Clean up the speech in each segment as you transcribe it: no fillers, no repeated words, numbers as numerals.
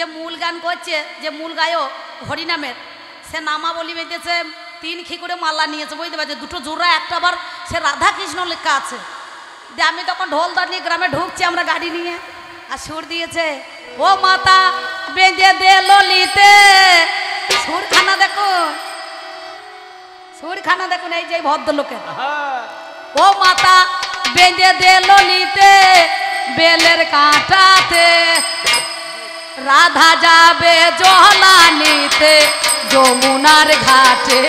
যে মূল গান করছে, যে মূল গায়ক হরিনামের, সে নামা বলি বেঁধেছে 3 খি করে মালা নিয়েছে, বুঝতে পারছে, 2টো জোড়া, একটা আবার সে রাধা কৃষ্ণ লেখা আছে। যে আমি তখন ঢোল দর নিয়ে গ্রামে ঢুকছি আমরা গাড়ি নিয়ে, আর সুর দিয়েছে ও মাতা বেঁধে দে ললিতে। সুরখানা দেখুন, সুরখানা দেখুন, এই যে ভদ্রলোকের, ও মাতা বেঁধে দে ললিতে বেলের কাঁটাতে, রাধা যাবে জলানিতে যমুনার ঘাটে।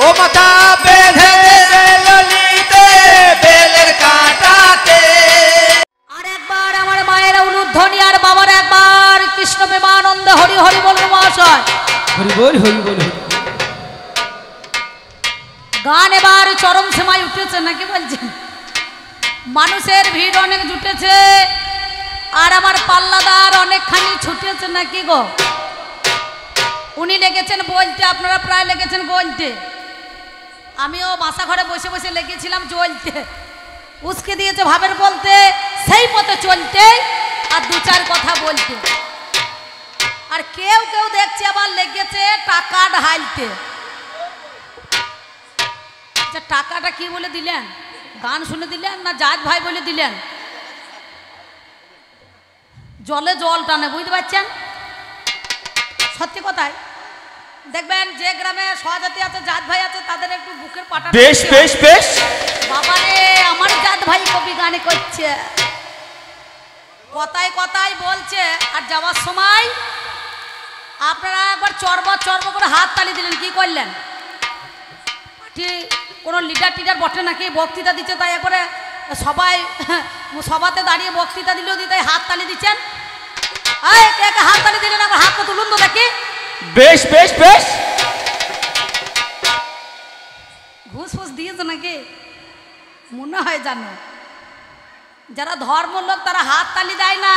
ও মাতা বেঁধে দে ললিতে বেলের কাঁটাতে। আর একবার আমার মায়ের উলুধ্বনি আর বাবার একবার কৃষ্ণ প্রেমানন্দে হরি হরি বলুন মহাশয়। হরি বল হরি বল। গান এবার চরম সীমায় উঠেছে নাকি বলছেন? মানুষের ভিড় অনেক জুটেছে, আর আমার পাল্লাদার অনেকখানি ছুটেছে নাকি গো? উনি লেগেছেন বলতে, আপনারা প্রায় লেগেছেন বলতে, আমিও বাসা ঘরে বসে বসে লেগেছিলাম চলতে। উসকে দিয়েছে ভাবের বলতে, সেই পথে চলতে আর 2-4 কথা বলতে। আর কেউ কেউ দেখছে আবার লেগেছে টাকা ঢালতে। টাকাটা কি বলে দিলেন? গান শুনে দিলেন না জাজ ভাই বলে দিলেন? জলে জল টানে, বুঝতে পারছেন? সত্যি কথাই দেখবেন যে গ্রামে সহজাতি আছে, জাত ভাই আছে, তাদের একটু বুকের পাটা বেশ বেশ বেশ। বাবারে আমার জাত ভাই কবি গানে করছে, কথায় কথায় বলছে, আর যাওয়ার সময় আপনারা একবার চর্ব চর্ব করে হাত তালি দিলেন, কি করলেন? ঠিক কোনো লিডার টিডার বটে নাকি, বক্তৃতা দিচ্ছে তাই একবারে সবাই সভাতে দাঁড়িয়ে বক্তৃতা দিলেও দিতে হাত তালি দিচ্ছেন। এই কে কে হাত তালি দিলেন একবার হাতটা তুলুন তো দেখি। বেশ বেশ বেশ। ঘুষ ফুস দিয়েছে নাকি মনে হয় জানো? যারা ধর্ম লোক তারা হাত তালি দেয় না,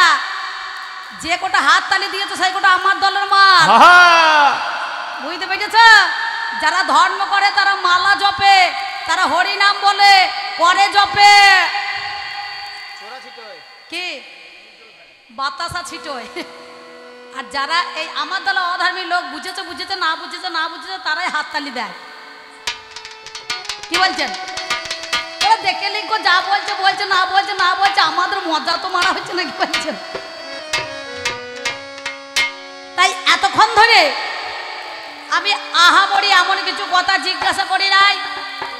যে কোটা হাত তালি দিয়েছে সেই কোটা আমার দলের মাল, বুঝতে পেরেছ? যারা ধর্ম করে তারা মালা জপে, তারা হরি নাম বলে, করে জপে, কি বাতাসা ছিটোয়। আর যারা এই আমার দলে অধর্মী লোক, বুঝেছে বুঝেছে, না বুঝেছে না বুঝেছে, তারাই হাততালি দেয়। কি বলছেন? দেখে লিখো, যা বলছে বলছে, না বলছে না বলছে, আমাদের মজা তো মারা হচ্ছে নাকি বলছেন? তাই এতক্ষণ ধরে আমি আহামরি এমন কিছু কথা জিজ্ঞাসা করি নাই,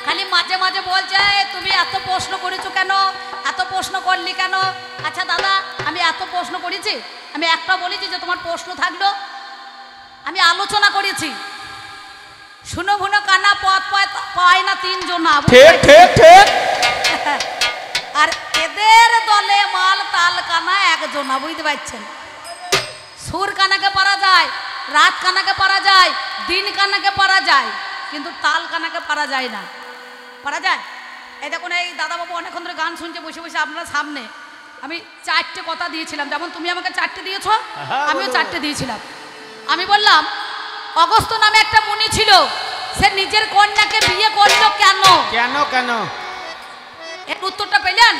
খালি মাঝে মাঝে বলছে তুমি এত প্রশ্ন করেছো কেন, এত প্রশ্ন করলি কেন? আচ্ছা দাদা, আমি এত প্রশ্ন করেছি? আমি একটা বলেছি যে তোমার প্রশ্ন থাকলো? আমি আলোচনা করেছি, শুনো ভুনো কানা পথ পায় না 3 জনা, ঠিক ঠিক ঠিক। আর এদের দলে মাল তাল কানা 1 জনা, বুঝতে পারছেন? সুর কানাকে পারা যায়, রাত কানাকে পারা যায়, দিন কানাকে পারা যায়, কিন্তু তাল কানাকে পারা যায় না। পারা যায়? এই দেখুন, এই দাদাবাবু অনেকক্ষণ ধরে গান শুনছে বসে বসে আপনার সামনে। আমি 4টে কথা দিয়েছিলাম, যেমন তুমি আমাকে 4টে দিয়েছো, আমিও 4টে দিয়েছিলাম। আমি বললাম অগস্ত্য নামে একটা মুনি ছিল, সে নিজের কন্যাকে বিয়ে করলো কেন? কেন কেন? এর উত্তরটা পেলেন?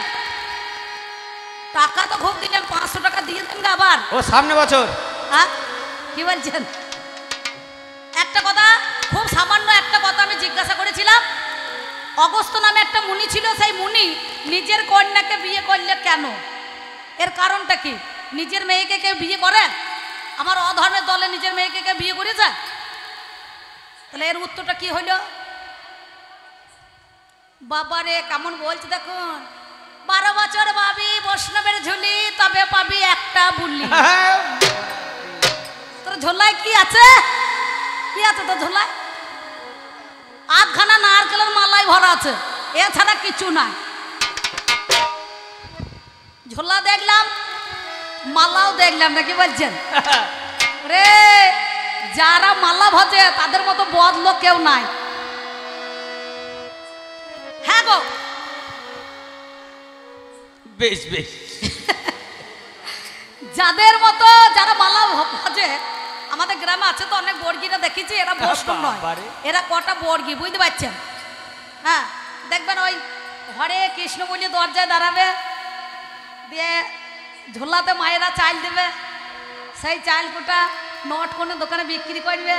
টাকা তো খুব দিলেন, 500 টাকা দিয়ে দেন আবার। ও সামনে বছর। হ্যাঁ কি বলছেন? একটা কথা, খুব সামান্য একটা কথা আমি জিজ্ঞাসা করেছিলাম, অগস্ত্য নামে একটা মুনি ছিল, সেই মুনি নিজের কন্যাকে বিয়ে করলে কেন? এর কারণটা কি? নিজের মেয়েকে কেউ বিয়ে করে? আমার অধর্মের দলে নিজের মেয়েকে কেউ বিয়ে করেছে? তাহলে এর উত্তরটা কি হইল? বাবারে কেমন বলছে দেখুন, 12 বছর ভাবি বৈষ্ণবের ঝুলি, তবে পাবি একটা বুলি। তোর ঝোলায় কি আছে? কি আছে তোর ঝোলায়? আধখানা নারকেলের মালাই ভরা আছে, এছাড়া কিছু নাই। ঝোলা দেখলাম, মালাও দেখলাম, নাকি বলছেন? রে যারা মালা ভজে তাদের মতো বদ লোক কেউ নাই। হ্যাঁ গো, বেশ বেশ। যাদের মতো যারা মালা ভজে, আমাদের গ্রামে আছে তো অনেক বর্গিরা দেখেছি, এরা বৈষ্ণব নয়, এরা কটা বর্গি, বুঝতে পারছেন? হ্যাঁ দেখবেন ওই হরে কৃষ্ণ বলে দরজায় দাঁড়াবে, দিয়ে ঝোলাতে মায়েরা চাল দেবে, সেই চাল কোটা নট কোনো দোকানে বিক্রি করবে,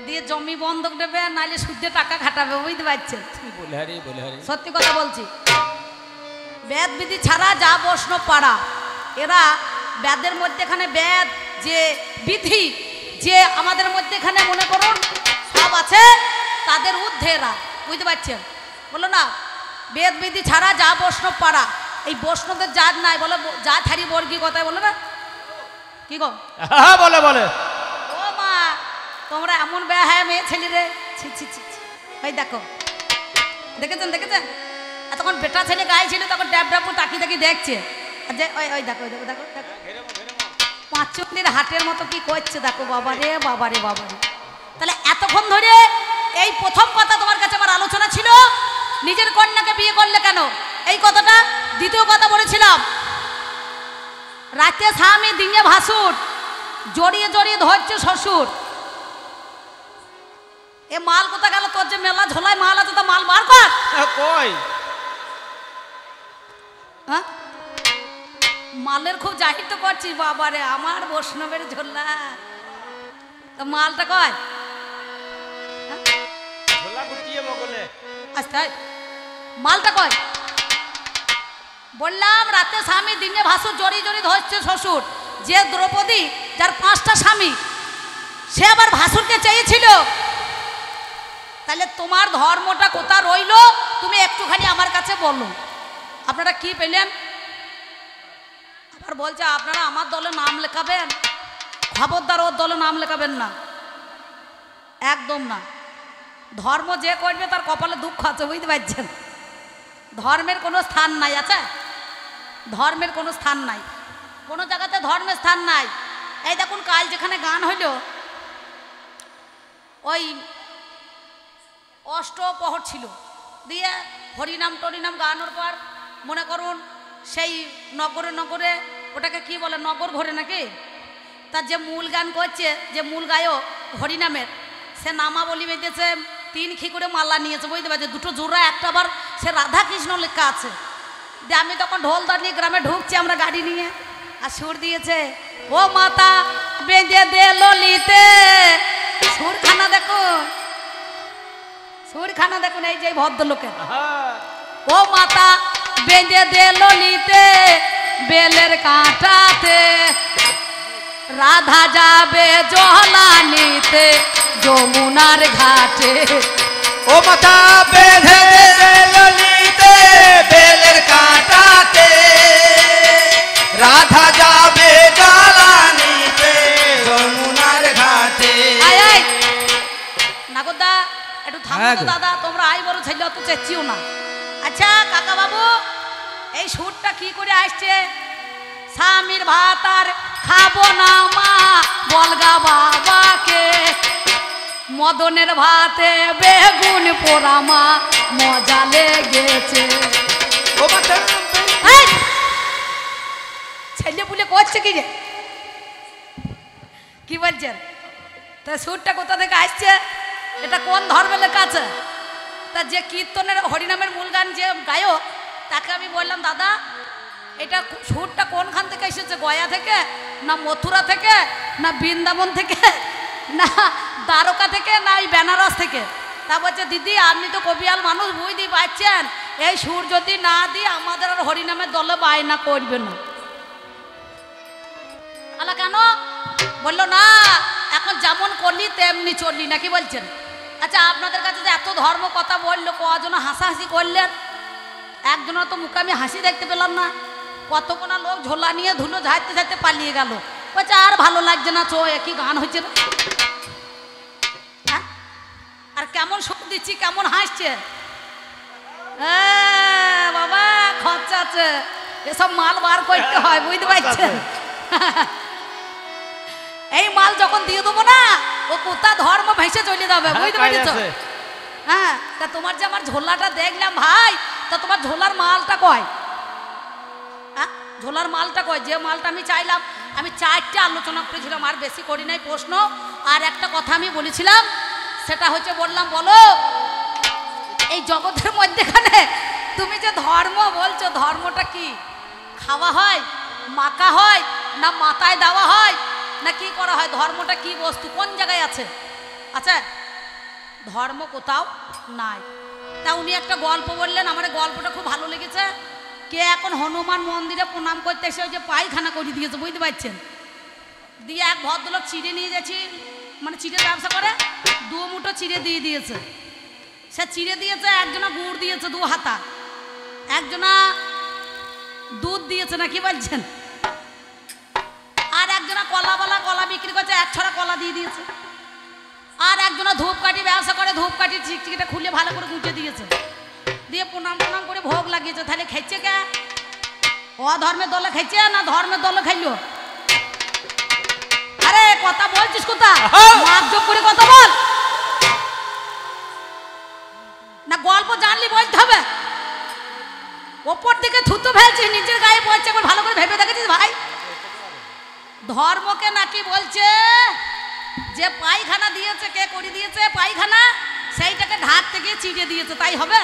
দিয়ে জমি বন্ধক দেবে, নাহলে সুদে টাকা খাটাবে, বুঝতে পারছেন? সত্যি কথা বলছি, বেদ বিধি ছাড়া যা বৈষ্ণব পাড়া, এরা বেদের মধ্যে এখানে বেদ যে বিধি যে আমাদের মধ্যে এখানে মনে করুন সব আছে, তাদের ঊর্ধ্বে এরা, বুঝতে পারছেন? বলো না বেদ বিধি ছাড়া যা বৈষ্ণব পাড়া, এই বৈষ্ণবদের জাত নাই, বলো যা থারি বর্গী কথায় বলো না, কি গো? হ্যাঁ বলে বলে। ও মা, তোমরা এমন বেয়া হ্যাঁ মেয়ে ছেলে রে, ছি ছি ছি। ভাই দেখো, দেখেছেন দেখেছেন, তখন বেটা ছেলে গায়ে ছিল, তখন ড্যাব ড্যাব তাকিয়ে তাকিয়ে দেখছে, যে ওই ওই দেখো দেখো দেখো দেখো পাঁচচন্দির হাটের মতো কি করছে দেখো, বাবারে বাবারে বাবারে। তাহলে এতক্ষণ ধরে এই প্রথম কথা তোমার কাছে আমার আলোচনা ছিল, নিজের কন্যাকে বিয়ে করলে কেন, এই কথাটা। দ্বিতীয় কথা বলেছিলাম, রাতে স্বামী দিনে ভাসুর, জড়িয়ে জড়িয়ে ধরছে শ্বশুর। এ মাল কোথা গেল? তোর যে মেলা ঝোলায় মাল আছে, তা মাল বার কর। কই হ্যাঁ, মালের খুব জাহির তো করছিস, বাবারে আমার বৈষ্ণবের ঝোলা, তা মালটা কয়? আচ্ছা মালটা কয়? বললাম রাতে স্বামী দিনে ভাসুর, জড়িয়ে জড়িয়ে ধরছে শ্বশুর। যে দ্রৌপদী যার 5টা স্বামী, সে আবার ভাসুরকে চেয়েছিল। তাহলে তোমার ধর্মটা কোথা রইল, তুমি একটুখানি আমার কাছে বলো। আপনারা কি পেলেন? আবার বলছে আপনারা আমার দলে নাম লেখাবেন, খবরদার ওর দলে নাম লেখাবেন না, একদম না। ধর্ম যে করবে তার কপালে দুঃখ আছে, বুঝতে পারছেন? ধর্মের কোনো স্থান নাই, আছে ধর্মের কোনো স্থান নাই, কোনো জায়গাতে ধর্মের স্থান নাই। এই দেখুন কাল যেখানে গান হইল, ওই অষ্টপ্রহর ছিল, দিয়ে হরিনাম টরিনাম গানোর পর মনে করুন সেই নগরে নগরে, ওটাকে কি বলে, নগর ঘরে নাকি, তার যে মূল গান করছে, যে মূল গায়ক হরিনামের, সে নামাবলী বেঁধেছে, 3 খি করে মালা নিয়েছে, বুঝতে পারছে? 2টো জোড়া, একটা আবার সে রাধা কৃষ্ণ লেখা আছে। দিয়ে আমি তখন ঢোল দর নিয়ে গ্রামে ঢুকছি আমরা গাড়ি নিয়ে, আর সুর দিয়েছে, ও মাতা বেঁধে দে ললিতে। সুরখানা দেখুন, সুরখানা দেখুন, এই যে ভদ্রলোকের, ও মাতা বেঁধে দে ললিতে, বেলের কাঁটাতে, রাধা যাবে জলানিতে যমুনার ঘাটে। ও মাথা বেঁধে দে ললিতে, বেলের কাঁটাতে, রাধা যাবে জ্বালানিতে যমুনার ঘাটে। আয় আয় নাগদা, একটু থামো তো দাদা, তোমরা আই বড় ছেলে, অত চেঁচিও না। আচ্ছা কাকা বাবু, এই সুরটা কি করে আসছে? স্বামীর ভাত আর খাবো না মা, বলগা বাবাকে, মদনের ভাতে বেগুন পোড়া মা, মজা লেগেছে। ও মাথা ছেলে পুলে করছে কি রে, কি বলছেন? তা সুরটা কোথা থেকে আসছে? এটা কোন ধর্মে লেখা আছে? তা যে কীর্তনের হরিনামের মূল গান যে গায়ক, তাকে আমি বললাম দাদা এটা সুরটা কোনখান থেকে এসেছে, গয়া থেকে না মথুরা থেকে না বৃন্দাবন থেকে না দ্বারকা থেকে না এই বেনারস থেকে? তা বলছে দিদি আপনি তো কবিয়াল মানুষ, বুঝতেই পারছেন, এই সুর যদি না দিয়ে আমাদের আর হরিনামের দলে বায়না করবে না। আলা কেন? বললো না এখন যেমন করলি তেমনি চললি, নাকি বলছেন? আচ্ছা আপনাদের কাছে যে এত ধর্ম কথা বললো, কজন হাসাহাসি করলেন? একজনের তো মুখে আমি হাসি দেখতে পেলাম না। কতক্ষণা লোক ঝোলা নিয়ে ধুলো ঝাড়তে ঝাড়তে পালিয়ে গেল, বলছে আর ভালো লাগছে না, চো একই গান হয়েছে না। হ্যাঁ, আর কেমন সুখ দিচ্ছি, কেমন হাসছে। বাবা খরচা আছে, এসব মাল বার করতে হয়, বুঝতে পারছেন? এই মাল যখন দিয়ে দেবো না, ও কোথা ধর্ম ভেসে চলে যাবে, বুঝতে পারছ? হ্যাঁ, তা তোমার যে আমার ঝোলাটা দেখলাম ভাই, তা তোমার ঝোলার মালটা কয়? হ্যাঁ, ঝোলার মালটা কয়? যে মালটা আমি চাইলাম, আমি 4টে আলোচনা করেছিলাম, আর বেশি করি নাই প্রশ্ন। আর একটা কথা আমি বলেছিলাম, সেটা হচ্ছে বললাম, বলো এই জগতের মধ্যেখানে তুমি যে ধর্ম বলছো, ধর্মটা কি? খাওয়া হয়, মাখা হয়, না মাথায় দেওয়া হয়, না কি করা হয়? ধর্মটা কি বস্তু, কোন জায়গায় আছে? আচ্ছা, ধর্ম কোথাও নাই। তা উনি একটা গল্প বললেন, আমার গল্পটা খুব ভালো লেগেছে। কে এখন হনুমান মন্দিরে প্রণাম করতে এসে ওই যে পায়খানা করে দিয়েছে, বুঝতে পারছেন? দিয়ে এক ভদ্রলোক চিড়ে নিয়ে যাচ্ছি, মানে চিড়ে ব্যবসা করে, 2 মুঠো চিড়ে দিয়ে দিয়েছে। সে চিড়ে দিয়েছে, একজনা গুড় দিয়েছে 2 হাতা, একজনা দুধ দিয়েছে, না কি বলছেন? আর একজনা কলাওয়ালা, কলা বিক্রি করছে, 1 ছড়া কলা দিয়ে দিয়েছে। আর একজনা ধূপকাঠি ব্যবসা করে, ধূপকাঠি চিকচিকিটা খুলে ভালো করে গুঁজে দিয়েছে, দিয়ে প্রণাম প্রণাম করে ভোগ লাগিয়েছে। তাহলে খাইছে কে? অধর্মের দলে খাইছে না ধর্মের দলে খাইলো? আরে কথা বলছিস কোথা? মাপজোক করে কথা বল না, গল্প জানলি বলতে হবে। ওপর দিকে থুতু ফেলছিস, নিজের গায়ে পড়ছে, একবার ভালো করে ভেবে দেখেছিস ভাই? ধর্মকে নাকি বলছে যে পায়খানা দিয়েছে, কে করে দিয়েছে পায়খানা, সেইটাকে ঢাকতে গিয়ে চিড়ে দিয়েছে, তাই হবে?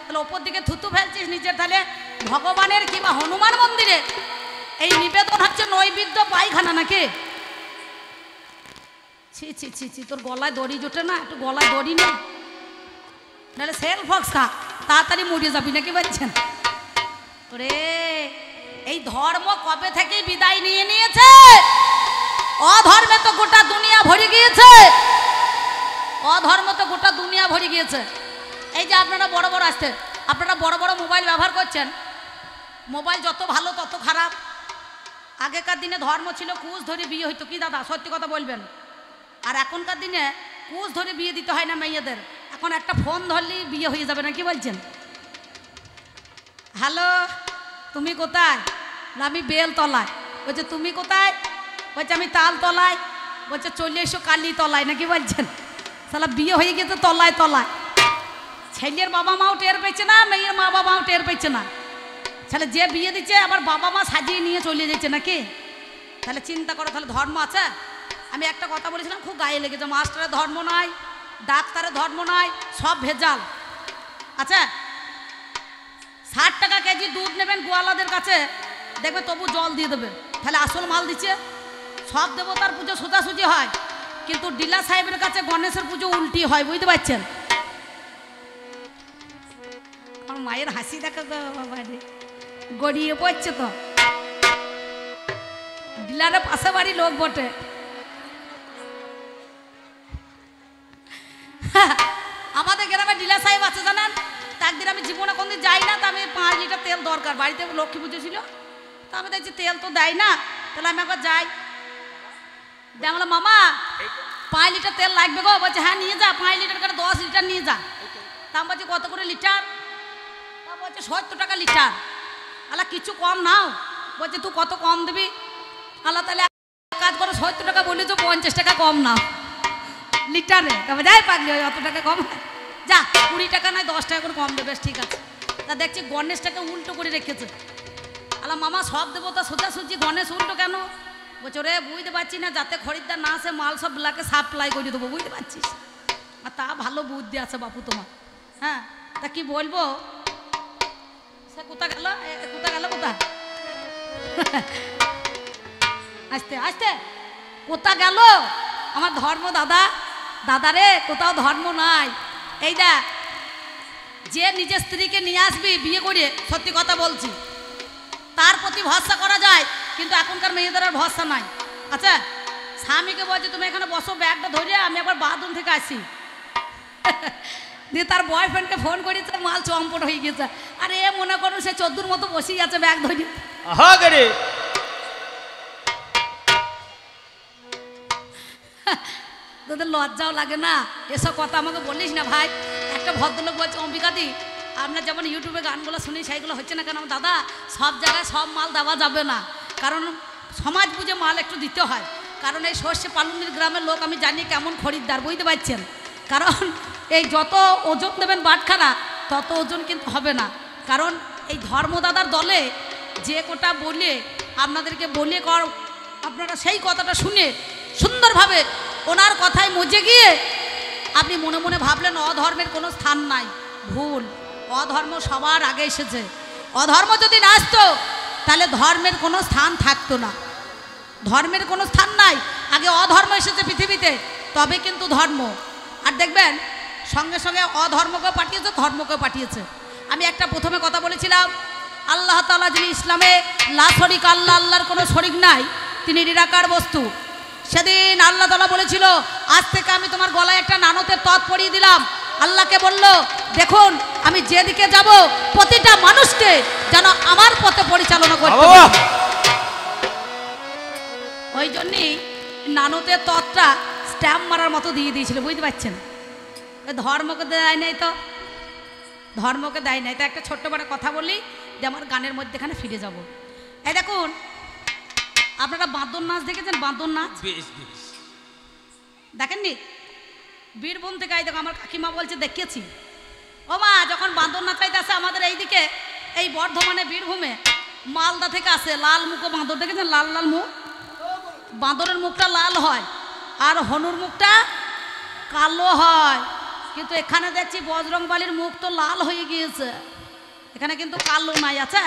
তাহলে ওপর দিকে থুতু ফেলছিস নিজের, তাহলে ভগবানের কিংবা হনুমান মন্দিরে এই নিবেদন হচ্ছে নৈবেদ্য পায়খানা নাকি? ছি ছি ছি ছি, তোর গলায় দড়ি জোটে না? একটু গলায় দড়ি নে, নাহলে সেল ফক্স খা, তাড়াতাড়ি মরিয়ে যাবি, নাকি বলছেন? তোরে এই ধর্ম কবে থেকে বিদায় নিয়ে নিয়েছে? অধর্মে তো গোটা দুনিয়া ভরে গিয়েছে, অধর্ম তো গোটা দুনিয়া ভরে গিয়েছে। এই যে আপনারা বড় বড় আসতে, আপনারা বড় বড় মোবাইল ব্যবহার করছেন, মোবাইল যত ভালো তত খারাপ। আগেকার দিনে ধর্ম ছিল কুশ ধরে বিয়ে হইতো, কি দাদা সত্যি কথা বলবেন? আর এখনকার দিনে কুশ ধরে বিয়ে দিতে হয় না মেয়েদের, এখন একটা ফোন ধরলেই বিয়ে হয়ে যাবে, না কি বলছেন? হ্যালো, তুমি কোথায়? আমি বেলতলায়। বলছে তুমি কোথায়? বলছে আমি তালতলায়। বলছে চলে এসো কালী তলায়, নাকি বলছেন? সালা বিয়ে হয়ে গেছে তলায় তলায়। ছেলের বাবা মাও টের পেয়েছে না, মেয়ের মা বাবাও টের পেয়েছে না। তাহলে যে বিয়ে দিচ্ছে আবার বাবা মা সাজিয়ে নিয়ে চলে যাচ্ছে নাকি? তাহলে চিন্তা করো, তাহলে ধর্ম আছে? আমি একটা কথা বলেছিলাম, খুব গায়ে লেগেছে। মাস্টারের ধর্ম নাই, ডাক্তারের ধর্ম নাই, সব ভেজাল। আচ্ছা, 60 টাকা কেজি দুধ নেবেন গোয়ালাদের কাছে, দেখবে তবু জল দিয়ে দেবে, তাহলে আসল মাল দিচ্ছে। সব দেবতার পুজো সোজাসুজি হয়, কিন্তু ডিলা সাহেবের কাছে গণেশের পুজো উল্টি হয়, বুঝতে পারছেন? আমার মায়ের হাসি দেখা গড়িয়ে পড়ছে তো, ডিলারের পাশে বাড়ি লোক বটে। আমাদের গ্রামে ডিলা সাহেব আছে জানেন, একদিন আমি জীবনে কোনদিন যাই না, তা আমি 5 লিটার তেল দরকার, বাড়িতে লক্ষ্মী পুজো ছিল, তা আমি দেখছি তেল তো দেয় না, তাহলে আমি একবার যাই। দেখলাম মামা 5 লিটার তেল লাগবে গো। বলছে হ্যাঁ নিয়ে যা, 5 লিটার করে 10 লিটার নিয়ে যা। তা আমি বলছি কত করে লিটার? তা বলছে 70 টাকা লিটার। আলা কিছু কম নাও। বলছে তুই কত কম দিবি? আল্লাহ তাহলে কাজ করে 70 টাকা বলি তো 50 টাকা কম নাও লিটারে। তবে যাই পাগলি, ওই অত টাকা কম, যা 20 টাকা নয় 10 টাকা করে কম দেবে, ঠিক আছে। তা দেখছি গণেশটাকে উল্টো করে রেখেছে। আলা মামা সব দেবো তা সোজাসুজি, গণেশ উল্টো কেন? বলছে রে বুঝতে পারছি না, যাতে খরিদ্দার না আসে মাল সব ব্লাকে সাপ্লাই করে দেবো, বুঝতে পারছিস? আর তা ভালো বুদ্ধি আছে বাপু তোমার। হ্যাঁ, তা কি বলবো, সে কোথা গেল, কোথা গেল, কোথা আসতে আসতে কোথা গেল আমার ধর্ম? দাদা দাদা রে, কোথাও ধর্ম নাই। এই দা, যে নিজের স্ত্রীকে নিয়ে আসবি বিয়ে করে, সত্যি কথা বলছি, তার প্রতি ভরসা করা যায়, কিন্তু এখনকার মেয়েদের আর ভরসা নাই। আচ্ছা, স্বামীকে বলছে তুমি এখানে বসো, ব্যাগটা ধরে আমি একবার বাথরুম থেকে আসি। দিয়ে তার বয়ফ্রেন্ডকে ফোন করেছে, মাল চম্পট হয়ে গেছে। আর এ মনে করুন সে 14 মতো বসেই আছে ব্যাগ ধরে। তোদের লজ্জাও লাগে না? এসব কথা আমাকে বলিস না ভাই। একটা ভদ্রলোক বলছে অম্বিকাদি, আমরা যেমন ইউটিউবে গানগুলো শুনি সেইগুলো হচ্ছে না কেন? দাদা সব জায়গায় সব মাল দেওয়া যাবে না, কারণ সমাজ বুঝে মাল একটু দিতে হয়। কারণ এই সর্ষে পালুনির গ্রামের লোক আমি জানি কেমন খরিদ্দার, বুঝতে পারছেন? কারণ এই যত ওজন দেবেন বাটখারা, তত ওজন কিন্তু হবে না। কারণ এই ধর্মদাদার দলে যে কোটা বলে আপনাদেরকে বলে কর, আপনারা সেই কথাটা শুনে সুন্দরভাবে ওনার কথায় মজে গিয়ে আপনি মনে মনে ভাবলেন অধর্মের কোনো স্থান নাই। ভুল, অধর্ম সবার আগে এসেছে। অধর্ম যদি না আসতো তাহলে ধর্মের কোনো স্থান থাকতো না। ধর্মের কোনো স্থান নাই, আগে অধর্ম এসেছে পৃথিবীতে, তবে কিন্তু ধর্ম। আর দেখবেন সঙ্গে সঙ্গে অধর্মকেও পাঠিয়েছে, ধর্মকেও পাঠিয়েছে। আমি একটা প্রথমে কথা বলেছিলাম, আল্লাহ তাআলা যিনি ইসলামে লা শরিক আল্লাহ, আল্লাহর কোনো শরিক নাই, তিনি নিরাকার বস্তু। সেদিন আল্লাহ তাআলা বলেছিল, আজ থেকে আমি তোমার গলায় একটা নানতের তৎ পরিয়ে দিলাম। আল্লাহকে বলল, দেখুন আমি যেদিকে যাব প্রতিটা মানুষকে যেন আমার পথে পরিচালনা করতে পারে। ওই জন্যই নানতের তৎটা স্ট্যাম্প মারার মতো দিয়ে দিয়েছিল, বুঝতে পারছেন? ধর্মকে দেয় নাই তো, ধর্মকে দেয় নাই তো। একটা ছোট্ট বড় কথা বলি যে আমার গানের মধ্যেখানে ফিরে যাব। এই দেখুন, আপনারা বাঁদর নাচ দেখেছেন? বাঁদর নাচ দেখেননি? বীরভূম থেকে এই দেখো আমার কাকিমা বলছে দেখেছি। ও মা, যখন বাঁদর নাচাইতে আসে আমাদের এইদিকে, এই বর্ধমানে বীরভূমে, মালদা থেকে আসে, লাল মুখো বাঁদর দেখেছেন? লাল লাল মুখ, বাঁদরের মুখটা লাল হয় আর হনুর মুখটা কালো হয়। কিন্তু এখানে দেখছি বজরংবলীর মুখ তো লাল হয়ে গিয়েছে, এখানে কিন্তু কালো নাই আছে।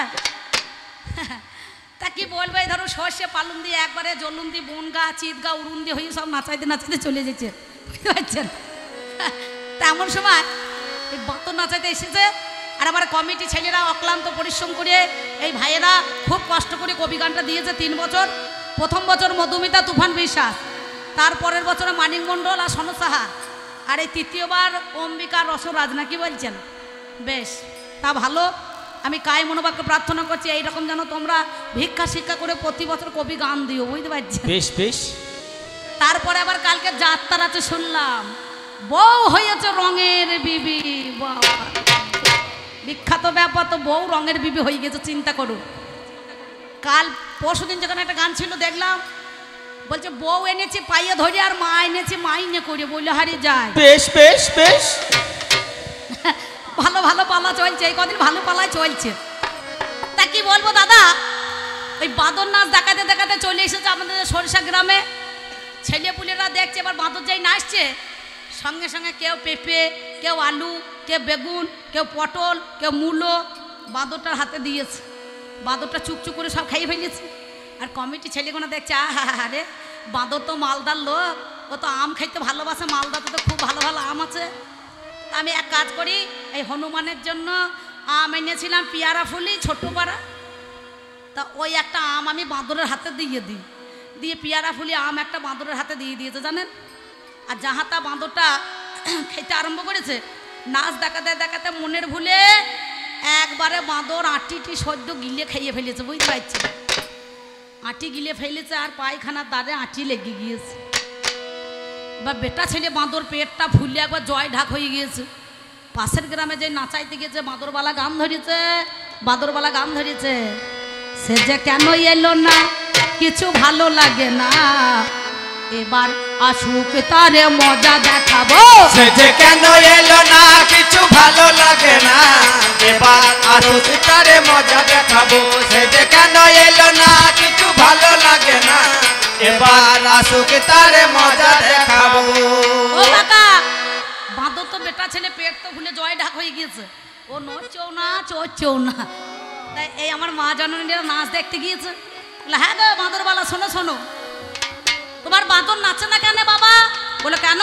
তা কি বলবে, এই ধরো সর্ষে পালুন দিয়ে একবারে জলুন দিয়ে বনগা চিতগা উড়ুন দিয়ে হয়ে সব নাচাইতে নাচাইতে চলে যেছে, বুঝতে পারছেন? তেমন সময় এই বাঁদর নাচাইতে এসেছে। আর আমার কমিটি ছেলেরা অক্লান্ত পরিশ্রম করে, এই ভাইয়েরা খুব কষ্ট করে কবি গানটা দিয়েছে 3 বছর। প্রথম বছর মধুমিতা তুফান বিশ্বাস, তারপরের বছরে মানিক মণ্ডল আর সনু সাহা, আর এই তৃতীয়বার অম্বিকা রসরাজ, না কি বলছেন? বেশ, তা ভালো। আমি কায় মনোবাক্যে প্রার্থনা করছি এইরকম যেন তোমরা ভিক্ষা শিক্ষা করে প্রতি বছর কবি গান দিও, বুঝতে পারছেন? বেশ বেশ। তারপরে আবার কালকে যাত্রা আছে শুনলাম, বউ হয়েছে রঙের বিবি। বাবা, বিখ্যাত ব্যাপার তো, বউ রঙের বিবি হয়ে গেছে, চিন্তা করুন। কাল পরশুদিন যেখানে একটা গান ছিল দেখলাম, বলছে বউ এনেছি পাইয়ে ধরে আর মা এনেছি মাইনে করে, বললে হারিয়ে যায়। বেশ বেশ বেশ। ভালো ভালো পালা চলছে, এই কদিন ভালো পালাই চলছে। তা কি বলবো দাদা, ওই বাঁদর নাচ দেখাতে দেখাতে চলে এসেছে আমাদের সরিষা গ্রামে। ছেলেপুলেরা দেখছে এবার বাঁদর যেই নাচছে, সঙ্গে সঙ্গে কেউ পেঁপে, কেউ আলু, কেউ বেগুন, কেউ পটল, কেউ মূলো বাঁদরটার হাতে দিয়েছে। বাঁদরটা চুপচুপ করে সব খাইয়ে ফেলেছে। আর কমিটি ছেলেগুলো দেখছে, আহা রে, বাঁদর তো মালদার লোক, ও তো আম খাইতে ভালোবাসে, মালদাতে তো খুব ভালো ভালো আম আছে। আমি এক কাজ করি, এই হনুমানের জন্য আম এনেছিলাম পিয়ারা ফুলি ছোট্ট পাড়া, তা ওই একটা আম আমি বাঁদরের হাতে দিয়ে দিই, দিয়ে পিয়ারা ফুলি আম একটা বাঁদরের হাতে দিয়ে দিয়েছে জানেন। আর যাহাতা বাঁদরটা খেতে আরম্ভ করেছে, নাচ দেখাতে দেখাতে মনের ভুলে একবারে বাঁদর আটিটি সদ্য গিলে খাইয়ে ফেলেছে, বুঝতে পারছি? আটি গিলে ফেলেছে আর পায়খানার দ্বারে আটি লেগে গিয়েছে। বা বেটা ছেলে বাঁদর পেটটা ফুলে একবার জয় ঢাক হয়ে গিয়েছে। পাশের গ্রামে যে নাচাইতে গিয়েছে, বাঁদরবালা গান ধরেছে, বাঁদরবালা গান ধরেছে, সে যে কেন এলো না কিছু ভালো লাগে না, এবার আসুক তারে মজা দেখাবো। সে যে কেন এলো না কিছু ভালো লাগে না, এবার আসুক তারে মজা দেখাবো। সে যে কেন এলো না কিছু ভালো লাগে না, এবার আসুক তারে মজা দেখাবো। ও কাকা, বাঁদর তো বেটা ছেলে পেট তো ফুলে জয় ঢাক হয়ে গিয়েছে, ও নড়ছেও না চড়ছেও না। তাই এই আমার মা জননীরা নাচ দেখতে গিয়েছে। বলে, হ্যাঁ গো বাঁদরবালা, শোনো শোনো, তোমার বাঁদর নাচে না কেন বাবা? বলে কেন?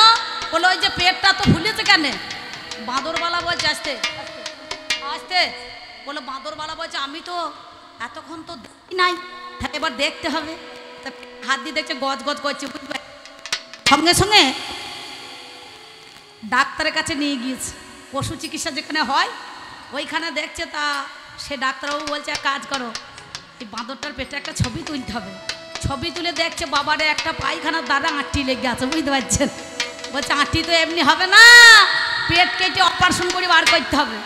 বলে ওই যে পেটটা তো ফুলেছে কেন? বাঁদরবালা বলছে আস্তে আস্তে, বলে বাঁদরবালা বলছে আমি তো এতক্ষণ তো দেখি নাই, এবার দেখতে হবে। তা হাত দিয়ে দেখছে গজ গজ করছে, বুঝতে পারছি। সঙ্গে সঙ্গে ডাক্তারের কাছে নিয়ে গিয়েছে, পশু চিকিৎসা যেখানে হয় ওইখানে দেখছে। তা সে ডাক্তারবাবু বলছে এক কাজ করো, এই বাঁদরটার পেটে একটা ছবি তুলতে হবে। ছবি তুলে দেখছে বাবারে একটা পায়খানার দ্বারা আঁটি লেগে আছে, বুঝতে পারছেন? বলছে আঁটি তো এমনি হবে না, পেট কেটে অপারেশন করে বার করতে হবে।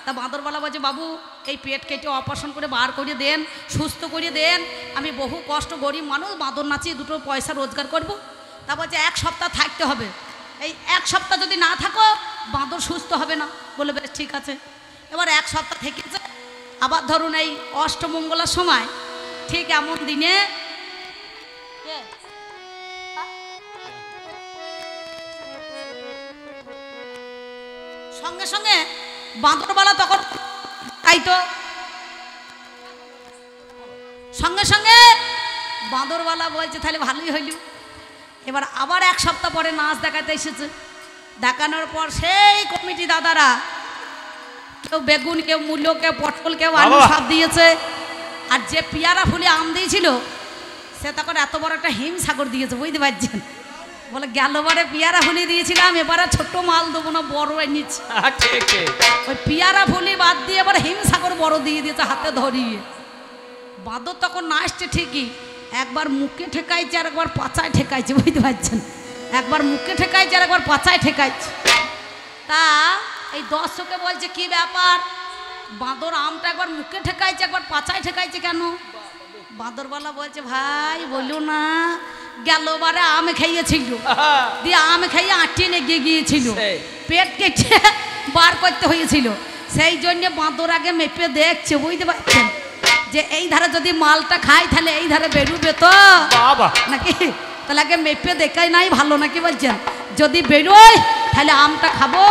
তা বাঁদরবালা বলছে বাবু এই পেট কেটে অপারেশন করে বার করে দেন, সুস্থ করে দেন, আমি বহু কষ্ট গরিব মানুষ, বাঁদর নাচিয়ে দুটো পয়সা রোজগার করব। তা বলছে 1 সপ্তাহ থাকতে হবে, এই 1 সপ্তাহ যদি না থাকো বাঁদর সুস্থ হবে না। বলে বেশ ঠিক আছে। এবার 1 সপ্তাহ থেকেছে। আবার ধরুন এই অষ্টমঙ্গলার সময় ঠিক এমন দিনে সঙ্গে সঙ্গে বাঁদরবালা তখন তাই তো সঙ্গে সঙ্গে বাঁদরওয়ালা বলছে তাহলে ভালোই হইল। এবার আবার এক সপ্তাহ পরে নাচ দেখাতে এসেছে। দেখানোর পর সেই কমিটি দাদারা কেউ বেগুন, কেউ মূলো, কেউ পটল, কেউ আলু সব দিয়েছে। আর যে পিয়ারা ফুলে আম দিয়েছিল সে তখন এত বড় একটা হিমসাগর দিয়েছে, বুঝতে পারছেন? বলে গেলবারে পিয়ারা ফুলি দিয়েছিলাম, এবারে ছোট্ট মাল দেবো না, বড় এনেছি। ওই পিয়ারা ফুলি বাদ দিয়ে এবার হিমসাগর বড় দিয়ে দিয়েছে হাতে ধরিয়ে। বাঁদর তখন না আসছে ঠিকই, একবার মুখে ঠেকাইছে আর একবার পাচায় ঠেকাইছে, বুঝতে পারছেন? একবার মুখে ঠেকাইছে আর একবার পাচায় ঠেকাইছে। তা এই দর্শকে বলছে কি ব্যাপার, বাঁদর আমটা একবার মুখে ঠেকাইছে একবার পাচায় ঠেকাইছে কেন? বাঁদরওয়ালা বলছে ভাই বললো না, গেলবারে আম খাইয়েছিল, দিয়ে আম খাইয়ে আঁটিয়ে লেগে গিয়েছিল, পেট কেটে বার করতে হয়েছিল, সেই জন্য বাঁদর আগে মেপে দেখছে, বুঝতে পারছেন? যে এই ধারে যদি মালটা খাই তাহলে এই ধারে বেরোবে তো নাকি, তাহলে আগে মেপে দেখাই নাই ভালো, নাকি বলছেন? যদি বেরোয় তাহলে আমটা খাবো,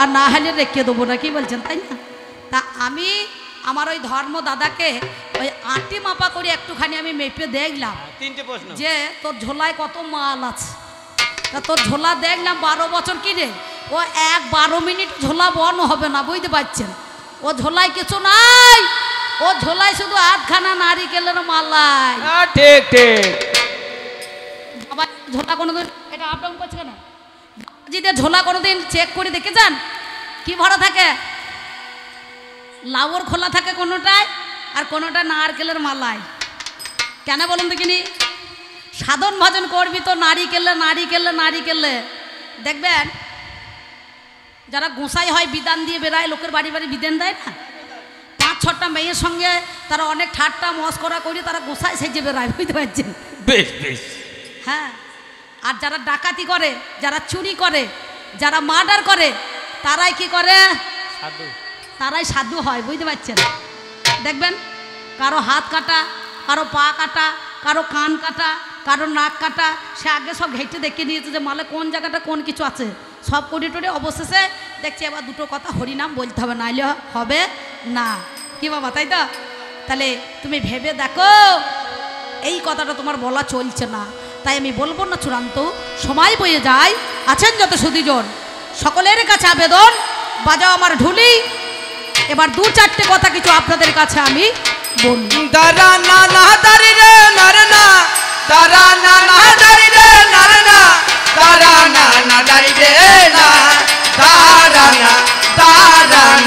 আর না হলে রেখে দেবো, নাকি বলছেন? তাই না? তা আমি আমার ওই ধর্ম দাদাকে ওই আটি মাপা করে একটুখানি আমি মেপে দেখলাম যে তোর ঝোলায় কত মাল আছে। তা তোর ঝোলা দেখলাম 12 বছর কিনে ও 12 মিনিট ঝোলা বন হবে না, বুঝতে পারছেন? ও ঝোলায় কিছু নাই, ও ঝোলায় শুধু আধখানা নারিকেলের মালাই। ঠিক ঠিক। বাবা ঝোলা কোনোদিন এটা আপ ডাউন করছে কেন? যদি ঝোলা কোনোদিন চেক করে দেখে যান কি ভরা থাকে, লাউর খোলা থাকে কোনোটায়, আর কোনোটা নারকেলের মালায়। কেন বলুন দেখিনি? সাধন ভজন করবি তো নারিকেলে নারিকেলে নারিকেলে। দেখবেন যারা গোসাই হয় বিধান দিয়ে বেড়ায়, লোকের বাড়ি বাড়ি বিধান দেয় না, 5-6টা মেয়ের সঙ্গে তারা অনেক ঠাট্টা মস্করা করে তারা গোসাই সেজে বেড়ায়, বুঝতে পারছেন? বেশ বেশ। হ্যাঁ, আর যারা ডাকাতি করে, যারা চুরি করে, যারা মার্ডার করে, তারাই কি করে? সাধু। তারাই সাধু হয়, বুঝতে পারছেন? দেখবেন কারো হাত কাটা, কারো পা কাটা, কারো কান কাটা, কারো নাক কাটা, সে আগে সব ঘেঁটে দেখে নিয়েছে যে মালে কোন জায়গাটা কোন কিছু আছে, সব করে টরে অবশেষে দেখছি এবার দুটো কথা হরিনাম বলতে হবে, নাইলে হবে না। কি বাবা, তাই তো? তাহলে তুমি ভেবে দেখো এই কথাটা তোমার বলা চলছে না, তাই আমি বলবো না, চূড়ান্ত সময় বয়ে যায়। আছেন যত সুধীজন সকলের কাছে আবেদন, বাজাও আমার ঢুলি। এবার 2-4টে কথা কিছু আপনাদের কাছে আমি বলি। দারা না না দারি রে নারনা, দারা না না দারি রে নারনা, দারা না না দারি রে না, দারা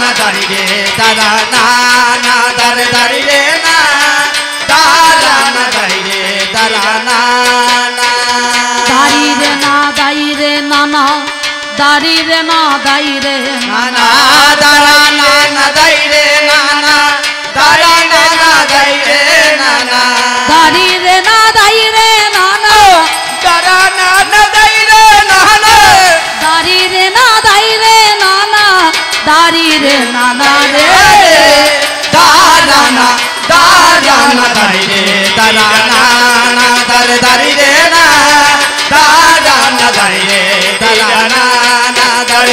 না দারি রে, দারা না দারি রে না, দারা না দারি রে, দারা না দারি রে না দাই রে নানা, দারি রে না দাই রে নানা, দারা না দাই রে নানা, দারা না দাই রে নানা, দারি রে না দাই রে নানা, দারা না দাই রে নানা, দারি রে না দাই রে নানা, দারি রে নানা রে, দারা না দাই রে, দারা না দারি রে না, দারা না দাই রে, দারা না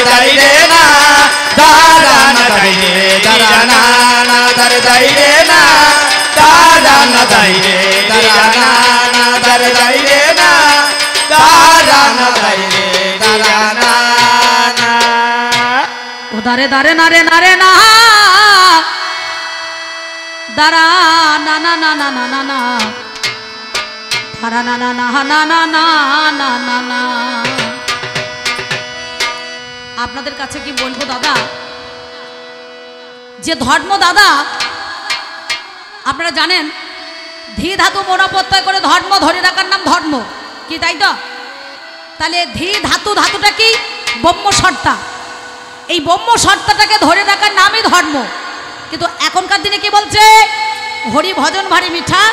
দারি রে না, দারা না দাই রে, দারা না দাই রে না, দারা না দাই রে, দারা না দাই রে না, দারা না দাই রে, দারা না। ও দারে দারে না রে না রে না, দারা না না না না না না না, দারা না না না না না না না না না। আপনাদের কাছে কি বলবো দাদা, যে ধর্ম দাদা আপনারা জানেন, ধী ধাতু মনোপ্রত্যয় করে ধর্ম ধরে রাখার নাম ধর্ম, কি তাই তো? তাহলে ধী ধাতু, ধাতুটা কি? ব্রহ্মসত্তা। এই ব্রহ্মসত্তাটাকে ধরে রাখার নামই ধর্ম। কিন্তু এখনকার দিনে কি বলছে? হরি ভজন ভারী মিঠা,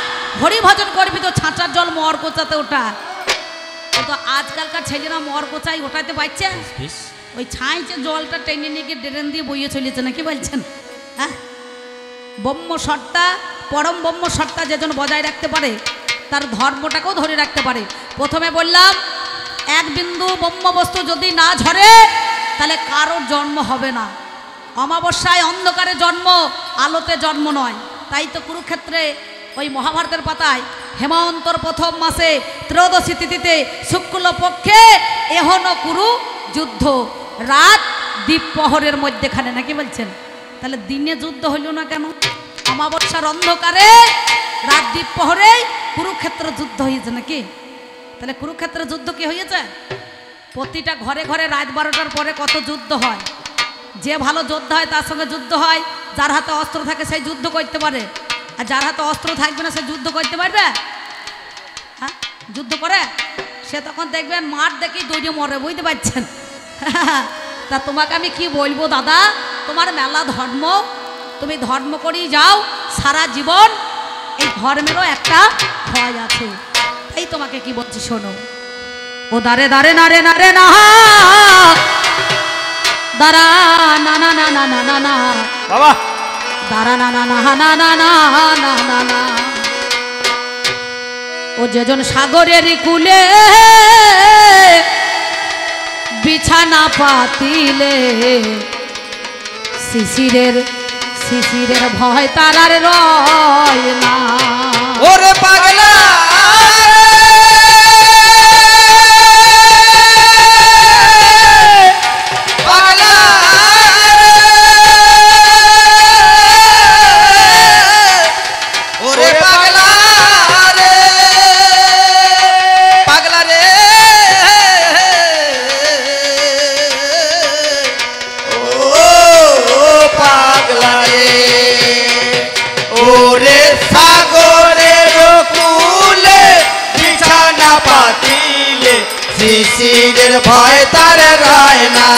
হরি ভজন করবি তো ছাঁচার জল মর কোচাতে ওটা। কিন্তু আজকালকার ছেলেরা মর কোচাই ওঠাতে পারছে, ওই ছাইছে জলটা টেনে নিয়ে গিয়ে ড্রেন দিয়ে বইয়ে চলেছে, না কি বলছেন? হ্যাঁ, ব্রহ্মসত্তা, পরম ব্রহ্মসত্তা যেজন বজায় রাখতে পারে তার ধর্মটাকেও ধরে রাখতে পারে। প্রথমে বললাম এক বিন্দু ব্রহ্মবস্তু যদি না ঝরে তাহলে কারোর জন্ম হবে না। অমাবস্যায় অন্ধকারে জন্ম, আলোতে জন্ম নয়। তাই তো কুরুক্ষেত্রে ওই মহাভারতের পাতায় হেমন্তর প্রথম মাসে ত্রয়োদশী তিথিতে শুক্লপক্ষে এহন কুরু যুদ্ধ, রাত দ্বীপপহরের মধ্যেখানে, নাকি বলছেন? তাহলে দিনে যুদ্ধ হইল না কেন? অমাবস্যার অন্ধকারে রাত দ্বীপপহরে কুরুক্ষেত্র যুদ্ধ হয়েছে নাকি? তাহলে কুরুক্ষেত্র যুদ্ধ কি হয়েছে? প্রতিটা ঘরে ঘরে রাত 12টার পরে কত যুদ্ধ হয়। যে ভালো যোদ্ধা হয় তার সঙ্গে যুদ্ধ হয়, যার হাতে অস্ত্র থাকে সেই যুদ্ধ করতে পারে, আর যার হাতে অস্ত্র থাকবে না সে যুদ্ধ করতে পারবে? হ্যাঁ, যুদ্ধ করে সে তখন দেখবেন মাঠ দেখেই দৌড়ে মরে, বুঝতে পারছেন? তা তোমাকে আমি কি বলবো দাদা, তোমার মেলা ধর্ম, তুমি ধর্ম করেই যাও সারা জীবন, এই ধর্মেরও একটা ভয় আছে। তাই তোমাকে কি বলছি শোনো। ও দারে দারে নারে নারে না দারা না না না না না না না বাবা দারা না না না না না না না না না। ও যেজন সাগরের কূলে বিছানা পাতিলে, শিশিরের শিশিরের ভয় তার আর রয় না। ওরে পাগলা শিশিরের ভয় তার রয় না।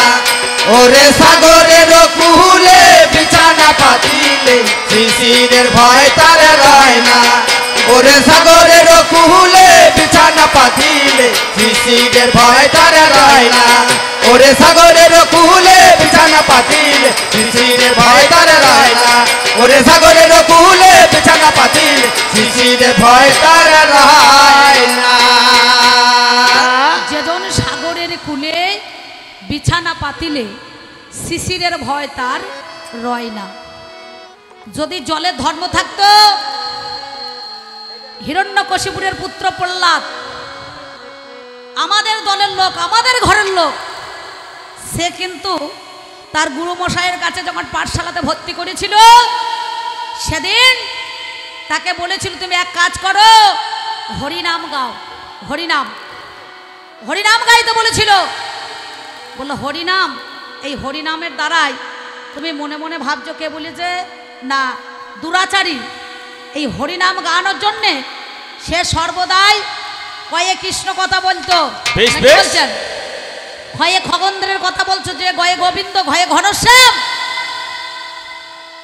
ওরে সাগরের কুলে বিছানা পাতিলে, শিশিরের ভয় তার রয় না। ওরে সাগরের কুলে বিছানা পাতিলে, শিশিরের ভয় তার রয় না। ওরে সাগরের কুলে বিছানা পাতিলে, শিশিরের ভয় তার রয় না। ওরে সাগরের কুলে বিছানা পাতিলে, শিশিরের ভয় তার রয় না। যেজন সাগরের কূলে বিছানা পাতিলে, শিশিরের ভয় তার রয় না। যদি জলে ধর্ম থাকতো, হিরণ্যকশিপুরের পুত্র প্রহ্লাদ আমাদের দলের লোক, আমাদের ঘরের লোক, সে কিন্তু তার গুরুমশাইয়ের কাছে যখন পাঠশালাতে ভর্তি করেছিল, সেদিন তাকে বলেছিল তুমি এক কাজ করো, হরিনাম গাও। হরিনাম হরিনাম গাইতে বলেছিল। বললো হরিনাম, এই হরিনামের দ্বারাই তুমি মনে মনে ভাবছো কে বলেছে? না, দুরাচারী। এই হরিনাম গানোর জন্যে সে সর্বদাই কয়ে কৃষ্ণ কথা বলতো, বলছেন হয়ে খগেন্দ্রের কথা বলছো, যে গয়ে গোবিন্দ ঘয়ে ঘনশ্যাম,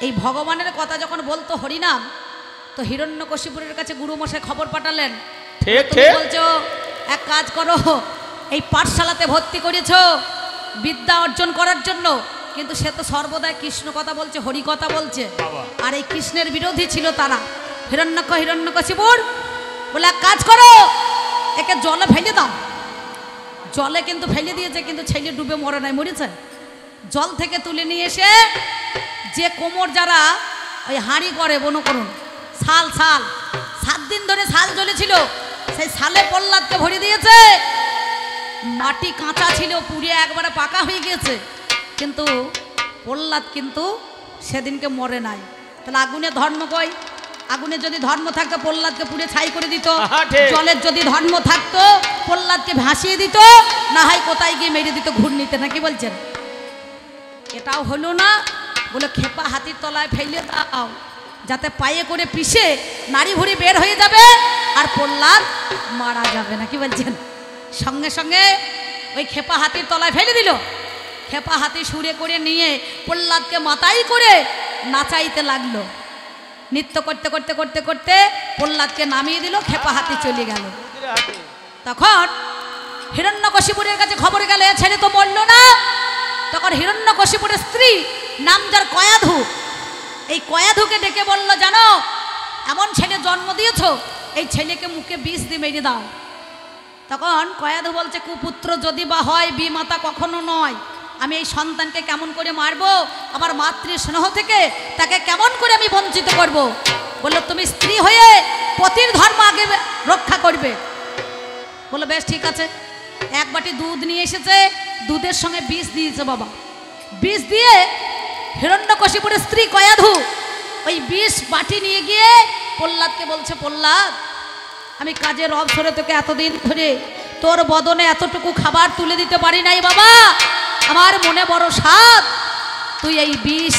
এই ভগবানের কথা যখন বলতো হরিনাম, তো হিরণ্যকশিপুরের কাছে গুরুমশাই খবর পাঠালেন, তুমি বলছো এক কাজ করো, এই পাঠশালাতে ভর্তি করেছ বিদ্যা অর্জন করার জন্য, কিন্তু সে তো সর্বদাই কৃষ্ণ কথা বলছে, হরি কথা বলছে, আর এই কৃষ্ণের বিরোধী ছিল তারা। হিরণ্যকশিপুর বলে এক কাজ করো, একে জলে ফেলে দাও। জলে কিন্তু ফেলে দিয়েছে, কিন্তু ছেলে ডুবে মরে নাই, মরেছে। জল থেকে তুলে নিয়ে এসে যে কোমর যারা ওই হাঁড়ি করে বনো করুন, শাল 7 দিন ধরে শাল জ্বলেছিল, সেই শালে প্রহ্লাদকে ভরে দিয়েছে। মাটি কাঁচা ছিল, পুড়ে একবারে পাকা হয়ে গিয়েছে, কিন্তু প্রহ্লাদ কিন্তু সেদিনকে মরে নাই। তাহলে আগুনে ধর্ম কই? আগুনে যদি ধর্ম থাকতো প্রহ্লাদকে পুড়ে ছাই করে দিত, জলের যদি ধর্ম থাকতো প্রহ্লাদকে ভাসিয়ে দিত, না হয় কোথায় গিয়ে মেরে দিত ঘূর্ণিতে, নাকি বলছেন? এটাও হলো না, বলে খেপা হাতির তলায় ফেলে দাও, যাতে পায়ে করে পিষে নাড়ি ভুড়ি বের হয়ে যাবে আর প্রহ্লাদ মারা যাবে, নাকি বলছেন? সঙ্গে সঙ্গে ওই খেপা হাতির তলায় ফেলে দিল। খেপা হাতি সুরে করে নিয়ে প্রহ্লাদকে মাথায় করে নাচাইতে লাগলো। নৃত্য করতে করতে করতে করতে প্রহ্লাদকে নামিয়ে দিল, খেপা হাতি চলে গেল। তখন হিরণ্যকশিপুরের কাছে খবর গেল, ছেলে তো মরল না। তখন হিরণ্যকশিপুরের স্ত্রী, নাম যার কয়াধু, এই কয়াধুকে ডেকে বলল, জানো এমন ছেলে জন্ম দিয়েছ, এই ছেলেকে মুখে বিষ দিয়ে মেরে দাও। তখন কয়াধু বলছে, কুপুত্র যদি বা হয়, বিমাতা কখনো নয়, আমি এই সন্তানকে কেমন করে মারবো? আমার মাতৃ স্নেহ থেকে তাকে কেমন করে আমি বঞ্চিত করব? বললো তুমি স্ত্রী হয়ে পতির ধর্ম আগে রক্ষা করবে। বলে বেশ ঠিক আছে। এক বাটি দুধ নিয়ে এসেছে, দুধের সঙ্গে বিষ দিয়েছে বাবা। বিষ দিয়ে হিরণ্যকশিপুরের স্ত্রী কয়াধু ওই বিষ বাটি নিয়ে গিয়ে প্রহ্লাদকে বলছে, প্রহ্লাদ আমি কাজের অবসরে তোকে এতদিন ধরে তোর বদনে এতটুকু খাবার তুলে দিতে পারি নাই বাবা, আমার মনে বড় স্বাদ, তুই এই বিষ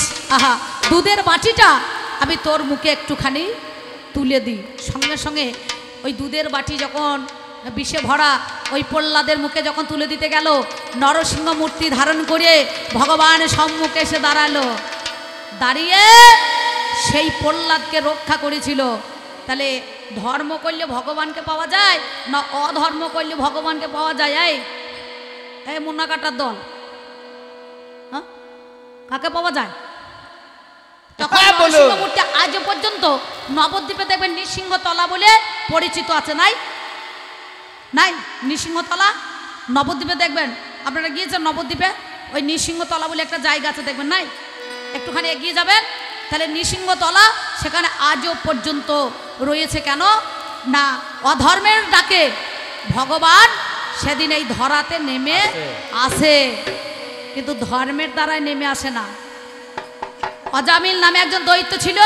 দুধের বাটিটা আমি তোর মুখে একটুখানি তুলে দিই। সঙ্গে সঙ্গে ওই দুধের বাটি যখন বিষে ভরা ওই প্রহ্লাদের মুখে যখন তুলে দিতে গেল, নরসিংহ মূর্তি ধারণ করে ভগবান সম্মুখে এসে দাঁড়ালো। দাঁড়িয়ে সেই প্রহ্লাদকে রক্ষা করেছিল। তাহলে ধর্ম করলে ভগবানকে পাওয়া যায় না অধর্ম করলে ভগবানকে পাওয়া যায়? এই মুন্না কাটার দল, হ্যাঁ কাকে পাওয়া যায়? তখন নরসিংহমূর্তি আজ পর্যন্ত নবদ্বীপে দেখবেন নৃসিংহতলা বলে পরিচিত আছে, নাই নাই নৃসিংহতলা নবদ্বীপে দেখবেন, আপনারা গিয়েছেন নবদ্বীপে, ওই নৃসিংহতলা বলে একটা জায়গা আছে দেখবেন, নাই একটুখানি এগিয়ে যাবেন, তাহলে নৃসিংহতলা সেখানে আজও পর্যন্ত রয়েছে। কেন না অধর্মের ডাকে ভগবান সেদিন এই ধরাতে নেমে আসে, কিন্তু ধর্মের দ্বারাই নেমে আসে না। অজামিল নামে একজন দৈত্য ছিল,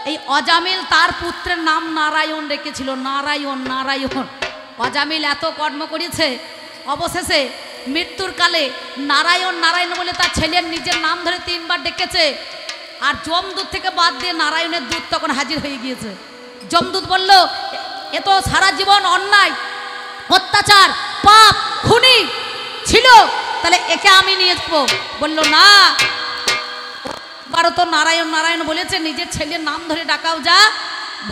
এই অজামিল তার পুত্রের নাম নারায়ণ রেখেছিল, নারায়ণ নারায়ণ। অজামিল এত কর্ম করেছে, অবশেষে মৃত্যুর কালে নারায়ণ নারায়ণ বলে তার ছেলের নিজের নাম ধরে 3 বার ডেকেছে, আর যমদূত থেকে বাদ দিয়ে নারায়ণের দূত তখন হাজির হয়ে গিয়েছে। যমদূত বলল এ তো সারা জীবন অন্যায় অত্যাচার পাপ খুনি ছিল, তাহলে একে আমি নিয়ে যাবো। বলল না, বারো তো নারায়ণ নারায়ণ বলেছে, নিজের ছেলের নাম ধরে ডাকাও, যা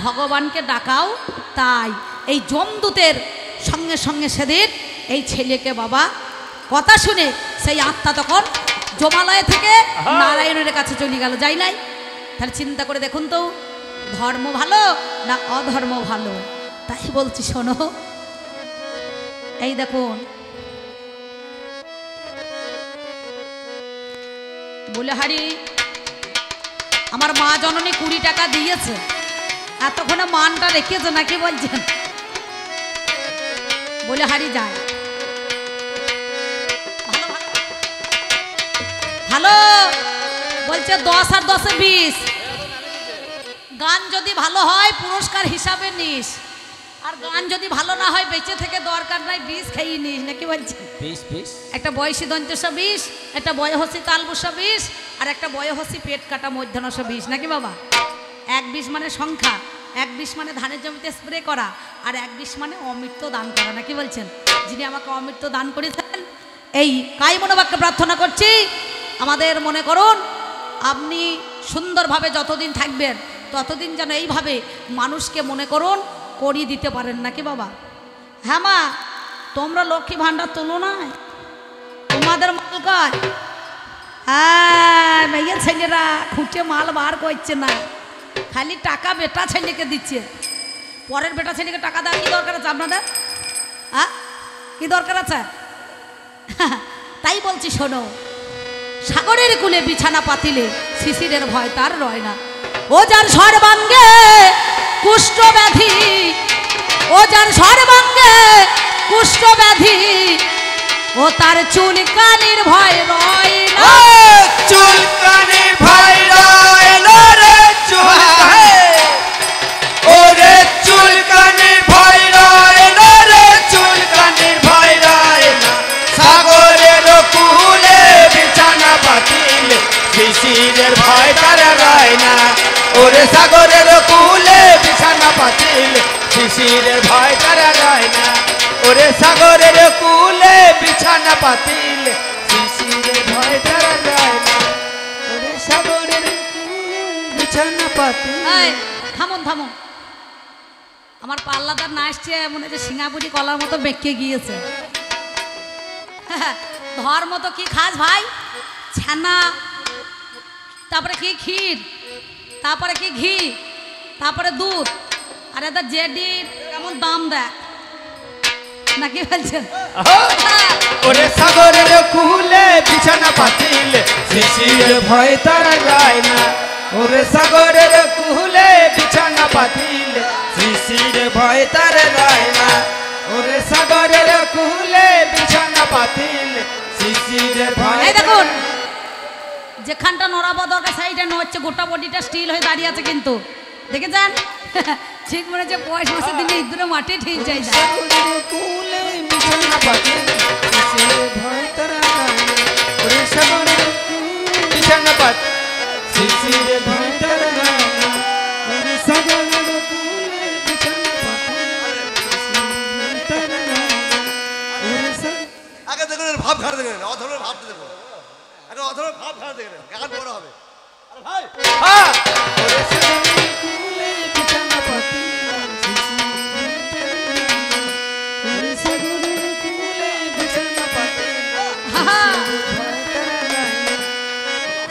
ভগবানকে ডাকাও তাই। এই যমদূতের সঙ্গে সঙ্গে সেদিন এই ছেলেকে বাবা কথা শুনে সেই আত্মা তখন জমালয় থেকে নারায়ণের কাছে চলে গেল, যাই নাই? তাহলে চিন্তা করে দেখুন তো, ধর্ম ভালো না অধর্ম ভালো? তাই বলছি শোনো, এই দেখুন বলে হারি আমার মা জননী 20 টাকা দিয়েছে, এতক্ষণে মানটা রেখেছে নাকি বলছেন? বলে হারি যায় ভালো বলছে 10 আর 10 20। গান যদি ভালো হয় পুরস্কার হিসাবে নিস, আর গান যদি ভালো না হয় বেঁচে থেকে দরকার নাই, 20 খেয়ে নিস নাকি বলছে? 20 একটা বয়সী দন্তসা 20, একটা বয়সী তালবসা 20, আর একটা বয়সী পেট কাটা মধ্যাহ্নসা 20 নাকি বাবা? 1-20 মানে সংখ্যা, 1-20 মানে ধানের জমিতে স্প্রে করা, আর 1-20 মানে অমৃত দান করা নাকি বলছেন? যিনি আমাকে অমৃত দান করেছেন এই কায়মনোবাক্যে প্রার্থনা করছি, আমাদের মনে করুন আপনি সুন্দরভাবে যতদিন থাকবেন ততদিন যেন এইভাবে মানুষকে মনে করুন করিয়ে দিতে পারেন নাকি বাবা? হ্যাঁ মা, তোমরা লক্ষ্মী ভাণ্ডার তুলো না, তোমাদের মালকার। হ্যাঁ মেয়ে ছেলেরা খুঁটে মাল বার করছে না, খালি টাকা বেটা ছেলেকে দিচ্ছে। পরের বেটা ছেলেকে টাকা দেওয়ার কি দরকার আছে আপনাদের? হ্যাঁ কি দরকার আছে? তাই বলছি শোনো, সাগরের কূলে বিছানা পাতিলে শিশিরের ভয় তার রয় না। ও যার সর্বাঙ্গে কুষ্ঠ ব্যাধি, ও যার সর্বাঙ্গে কুষ্ঠ ব্যাধি, ও তার চুলকানির ভয় রয় না। চুলকানির ভয় রয় না রে, ওরে চুলকানির ভয় রয় না রে, চুলকানির ভয় রয় না। সাগরের কূলে বিছানা পাতিলে শিশিরের ভয় তার রয় না। ওরে সাগরের কূলে বিছানা পাতিলে শিশিরের ভয় তার রয় না। ওরে সাগরের কূলে বিছানা পাতিলে শিশিরের ভয় তার রয় না। ওরে সাগরের কূলে বিছানা পাতিলে। থামুন থামুন, আমার পাল্লাদার না আসছে মনে হচ্ছে সিঙ্গাপুরি কলার মতো বেঁকে গিয়েছে। ধর্ম তো কি খাস ভাই? ছানা, তারপরে কি ক্ষীর, তারপরে কি ঘি, তারপরে দুধ, আর এটা জেডির কেমন দাম দেয় নাকি বলছেন? ওরে সাগরের কূলে বিছানা পাতিলে শিশির ভয় তার যায় না। ওরে সাগরের কূলে বিছানা পাতিলে শিশির ভয় তার রয় না ওরে সাগরের কুলে বিছানা পাতিল শিশিরের ভয় এই দেখুন যেখানটা নড়াবো দরকার সাইডে নড়ছে গোটা বডিটা স্টিল হয়ে দাঁড়িয়ে আছে কিন্তু দেখে যান ঠিক মনে হচ্ছে পয়সা মাসে দিনে ইঁদুরে মাটি ঠিক যায় না সাগরের কুলে বিছানা পাতিল শিশিরের ভয় তার রয় না ওরে সাগরের কুলে বিছানা পাতিল শিশিরের ভয় তার রয় না ওরে সাগরের কুলে বিছানা পাতিল আগে দেখুন ভাব ঘাড় দেখেন অধর্মের ভাবটা দেখুন আগে অধর্মের ভাব ঘাড় দেখেন গান বড় হবে আরে ভাই হ্যাঁ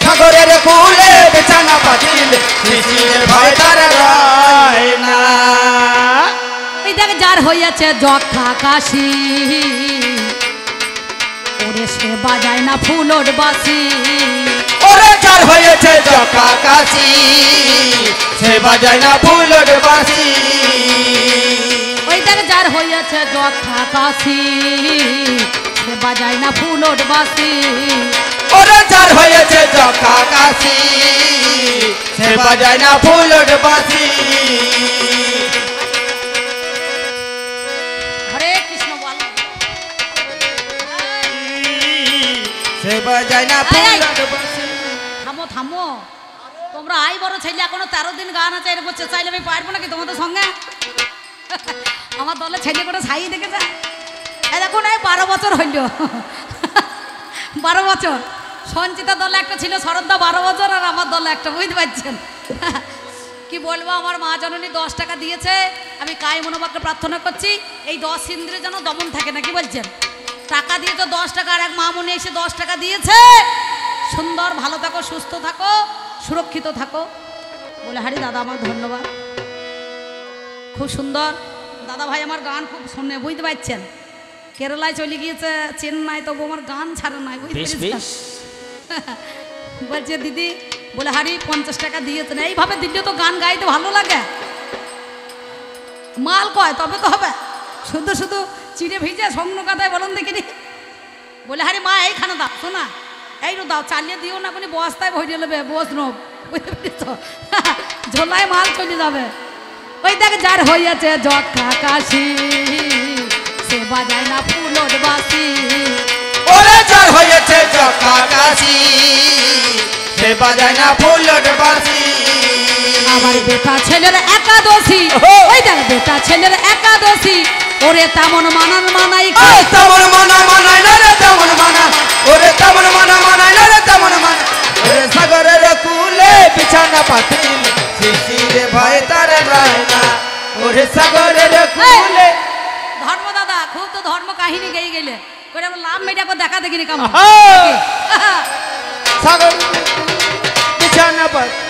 সাগরের কুলে বিছানা পাতিল শিশিরের ভয় তার রয় না এই দেখ যার হইয়াছে যক্ষা কাশি ওরে সে বাজায় না ফুলোর বাসি ওরে যার হয়েছে জকা কাশি সে বাজায় না ফুলোর বাসি ওই দেখ যার হইয়াছে যক্ষা কাশি সে বাজায় না ফুলোর বাসি ওরে যার হয়েছে জকা কাশি সে বাজায় না ফুলোর বাসি হরে কৃষ্ণ বল সে বাজায় না ফুলোর বাসি থামো থামো তোমরা আই বড় ছেলে এখনো 13 দিন গান আছে এরকম চাইলে আমি পারবো নাকি তোমাদের সঙ্গে আমার দলে ছেলে করে ছাই দেখে যা এই দেখুন এই 12 বছর হইল 12 বছর সঞ্চিতা দলে একটা ছিল শরদ্দা 12 বছর আর আমার দলে একটা বুঝতে পারছেন কি বলবো আমার মা জননী 10 টাকা দিয়েছে আমি কায় মনোবাক্যে প্রার্থনা করছি এই 10 ইন্দ্রিয় যেন দমন থাকে না কি বলছেন টাকা দিয়ে তো 10 টাকা আর এক মা মনে এসে 10 টাকা দিয়েছে সুন্দর ভালো থাকো সুস্থ থাকো সুরক্ষিত থাকো বলে হারি দাদা আমার ধন্যবাদ খুব সুন্দর দাদা ভাই আমার গান খুব শুনে বুঝতে পারছেন কেরালায় চলে গিয়েছে চেন্নাই তবু আমার গান ছাড়ে নাই বুঝতে পেরেছেন বলছে দিদি বলে হারি 50 টাকা দিয়েছে না এইভাবে দিলে তো গান গাইতে ভালো লাগে মাল কয় তবে তো হবে শুধু শুধু চিড়ে ভিজে সঙ্গ কাদায় বলুন দেখিনি বলে হারি মা এইখানে দাও শোনা এই দাও চালিয়ে দিও না কোনো বস্তায় ভরিয়ে নেবে বস নো বুঝতে পেরেছ ঝোলায় মাল চলে যাবে ওই দেখ যার হইয়াছে যক্ষা কাশি সে বাজায় না ফুলোর বাসি ওরে যার হয়েছে জকা কাশি সে বাজায় না ফুলোর বাসি আমার বেটা ছেলের একাদশী ওই দেখ বেটা ছেলের একাদশী ওরে তেমন মানান মানাই ওই তেমন মানা মানাই না রে তেমন মানা ওরে তেমন মানা মানাই না রে তেমন মানা ওরে সাগরের কুলে বিছানা পাতিল শিশিরে ভয় তার রয় না ওরে সাগরের কুলে ধর্ম দাদা খুব তো ধর্ম কাহিনী গেয়ে গেলে করে আমরা লাভ মেডিয়া দেখা দেখিনি কেমন সাগর বিছানা পাতিল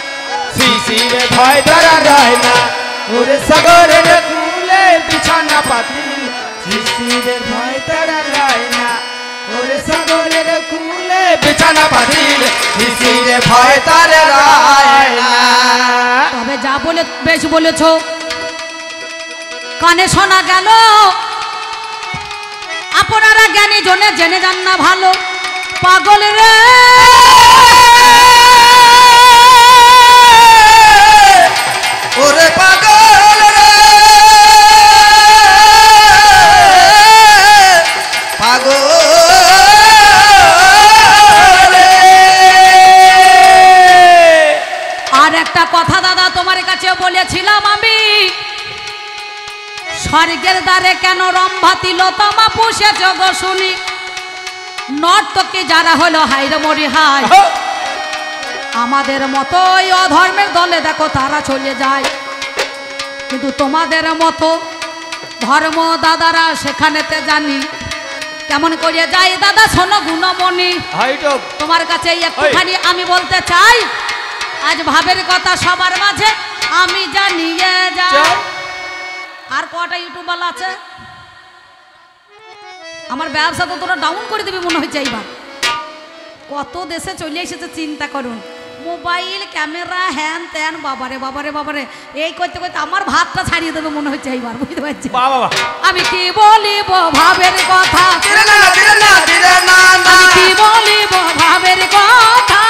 শিশিরে ভয় তার রয় না ওরে সাগরের কুলে বিছানা পাতিল শিশিরে ভয় তার রয় না ওরে সাগরের কুলে বিছানা পাতিল শিশিরে ভয় তার রয় না তবে যা বলে বেশ বলেছ কানে শোনা গেল আপনারা জ্ঞানী জনে জেনে যান না ভালো পাগল রে ওরে পাগল রে পাগল রে আর একটা কথা দাদা তোমার কাছে বলেছিলাম আমি স্বর্গের দ্বারে কেন রম্ভা তিলোত্তমা পুষেছ গো শুনি নর্তকী যারা হলো হাইরে মরি হাই আমাদের মতোই অধর্মের দলে দেখো তারা চলে যায় কিন্তু তোমাদের মতো ধর্ম দাদারা সেখানেতে জানি কেমন করে যায় দাদা শোনো গুণমণি তোমার কাছে একটুখানি আমি বলতে চাই আজ ভাবের কথা সবার মাঝে আমি জানিয়ে যাই আর কটা ইউটিউবালা আছে আমার ব্যবসা তো তোরা ডাউন করে দিবি মনে হচ্ছে এইবার কত দেশে চলে এসেছে চিন্তা করুন মোবাইল ক্যামেরা হ্যান ত্যান বাবারে বাবারে বাবারে এই করতে করতে আমার ভাতটা ছাড়িয়ে দেবে মনে হচ্ছে এইবার, বুঝতে পারছি। আমি কি বলিব ভাবের কথা, আমি কি বলিব ভাবের কথা,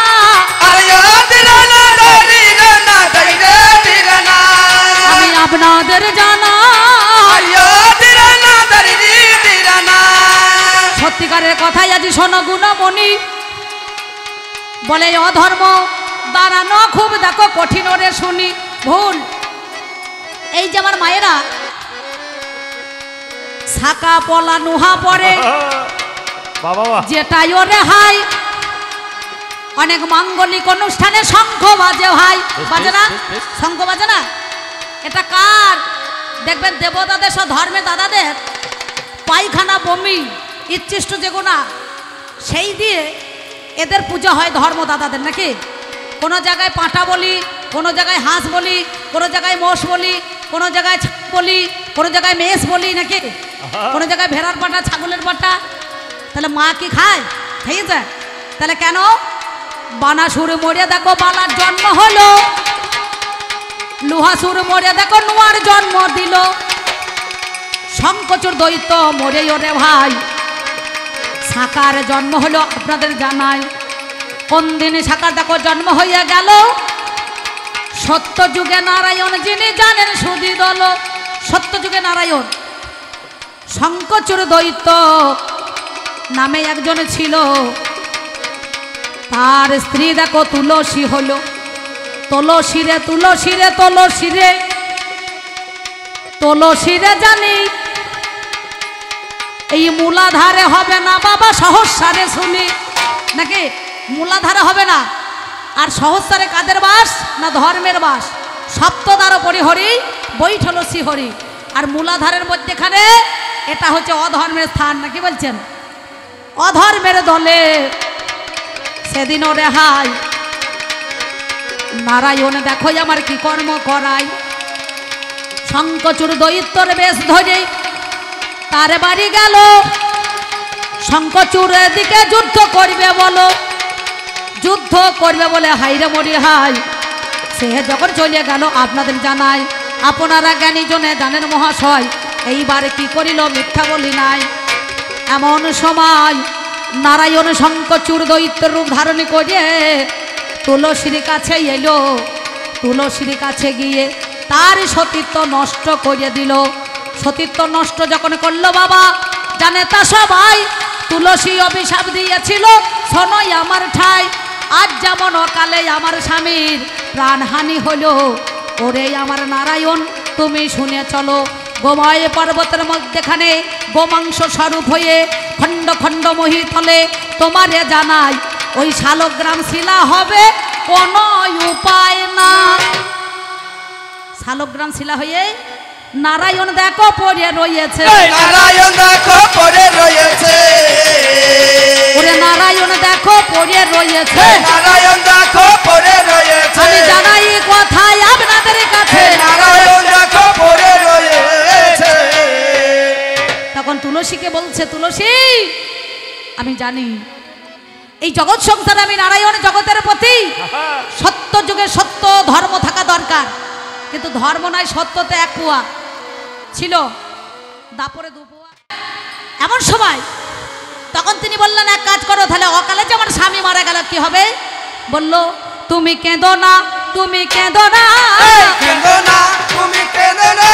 আমি আপনাদের জানা সত্যিকারের কথাই আজি শোনো গুণমণি, বলে অধর্ম দাঁড়ানো খুব দেখো কঠিন ওরে শুনি ভুল। এই যে আমার মায়েরা শাকা পলা নুহা পরে যেটাই ওরে হাই, অনেক মাঙ্গলিক অনুষ্ঠানে শঙ্খ বাজে ভাই, বাজে না শঙ্খ বাজে না? এটা কার? দেখবেন দেবতাদের সব ধর্মে দাদাদের পায়খানা বমি ইচ্ছিষ্ট যেগুনা সেই দিয়ে এদের পূজা হয় ধর্ম দাদাদের, নাকি? কোনো জায়গায় পাঁঠা বলি, কোনো জায়গায় হাঁস বলি, কোনো জায়গায় মোষ বলি, কোনো জায়গায় বলি, কোনো জায়গায় মেষ বলি, নাকি? কোনো জায়গায় ভেড়ার পাটা, ছাগলের পাটা। তাহলে মা কি খায়? খেয়েছে। তাহলে কেন? বানাসুর মরে দেখো বালার জন্ম হলো, লোহাসুর মরে দেখো নোয়ার জন্ম দিল, শঙ্কচুর দৈত্য মরে ওরে ভাই শাকার জন্ম হলো আপনাদের জানাই। কোন দিনে শাকার দেখো জন্ম হইয়া গেল, সত্য যুগে নারায়ণ যিনি জানেন সুধি দল। সত্য যুগে নারায়ণ শঙ্কচুর দৈত্য নামে একজন ছিল, তার স্ত্রী দেখো তুলসী হলো। তুলসীরে তুলসীরে তুলসীরে তুলসীরে জানি এই মূলাধারে হবে না বাবা সহস্রারে শুনি, নাকি? মূলাধারে হবে না। আর সহস্রারে কাদের বাস? না ধর্মের বাস। সপ্তদ্বার পরিহরি বৈঠল শ্রীহরি। আর মূলাধারের মধ্যেখানে এটা হচ্ছে অধর্মের স্থান, নাকি বলছেন? অধর্মের দলে সেদিনও রেহাই নারায়ণ দেখো আমার কি কর্ম করাই। শঙ্কচুর দৈত্যর বেশ ধরে তার বাড়ি গেল, শঙ্কচুরের দিকে যুদ্ধ করবে বলো, যুদ্ধ করবে বলে হাইরে মরি হাই। সে যখন চলে গেল আপনাদের জানাই, আপনারা জ্ঞানী জনে জানেন মহাশয় এইবারে কি করিল মিথ্যা বলি নাই। এমন সময় নারায়ণ শঙ্কচুর দৈত্যের রূপ ধারণ করে তুলসীর কাছে এলো। তুলসীর কাছে গিয়ে তার সতীত্ব নষ্ট করে দিল। সতীত্ব নষ্ট যখন করলো বাবা জানে তা সবাই, তুলসী অভিশাপ দিয়েছিল শোনোই আমার ঠাই। আজ যেমন অকালে আমার স্বামীর প্রাণহানি হলো, ওরে আমার নারায়ণ তুমি শুনে চলো। গোময় পর্বতের মধ্যেখানে গোমাংস স্বরূপ হয়ে খণ্ড খণ্ড মহিতলে তোমারে জানাই ওই শালগ্রাম শিলা হবে কোনো উপায় না। শালগ্রাম শিলা হয়ে নারায়ণ দেখো পড়ে রয়েছে, নারায়ণ দেখো পড়ে রয়েছে, ওরে নারায়ণ দেখো পড়ে রয়েছে, নারায়ণ দেখো পড়ে রয়েছে। আমি জানাই কথাই আপনাদের কাছে, নারায়ণ দেখো পড়ে রয়েছে। তখন তুলসীকে বলছে, তুলসী আমি জানি এই জগৎ সংসারে আমি নারায়ণ জগতের প্রতি, সত্য যুগে সত্য ধর্ম থাকা দরকার, কিন্তু ধর্ম নয় সত্যতে এক পুয়া ছিল, দাপরে দু পুয়া। এমন সময় তখন তিনি বললেন এক কাজ করো, তাহলে অকালে যে আমার স্বামী মারা গেল কি হবে? বলল তুমি কেঁদো না, তুমি কেঁদো না, কেঁদো না, তুমি কেঁদো না,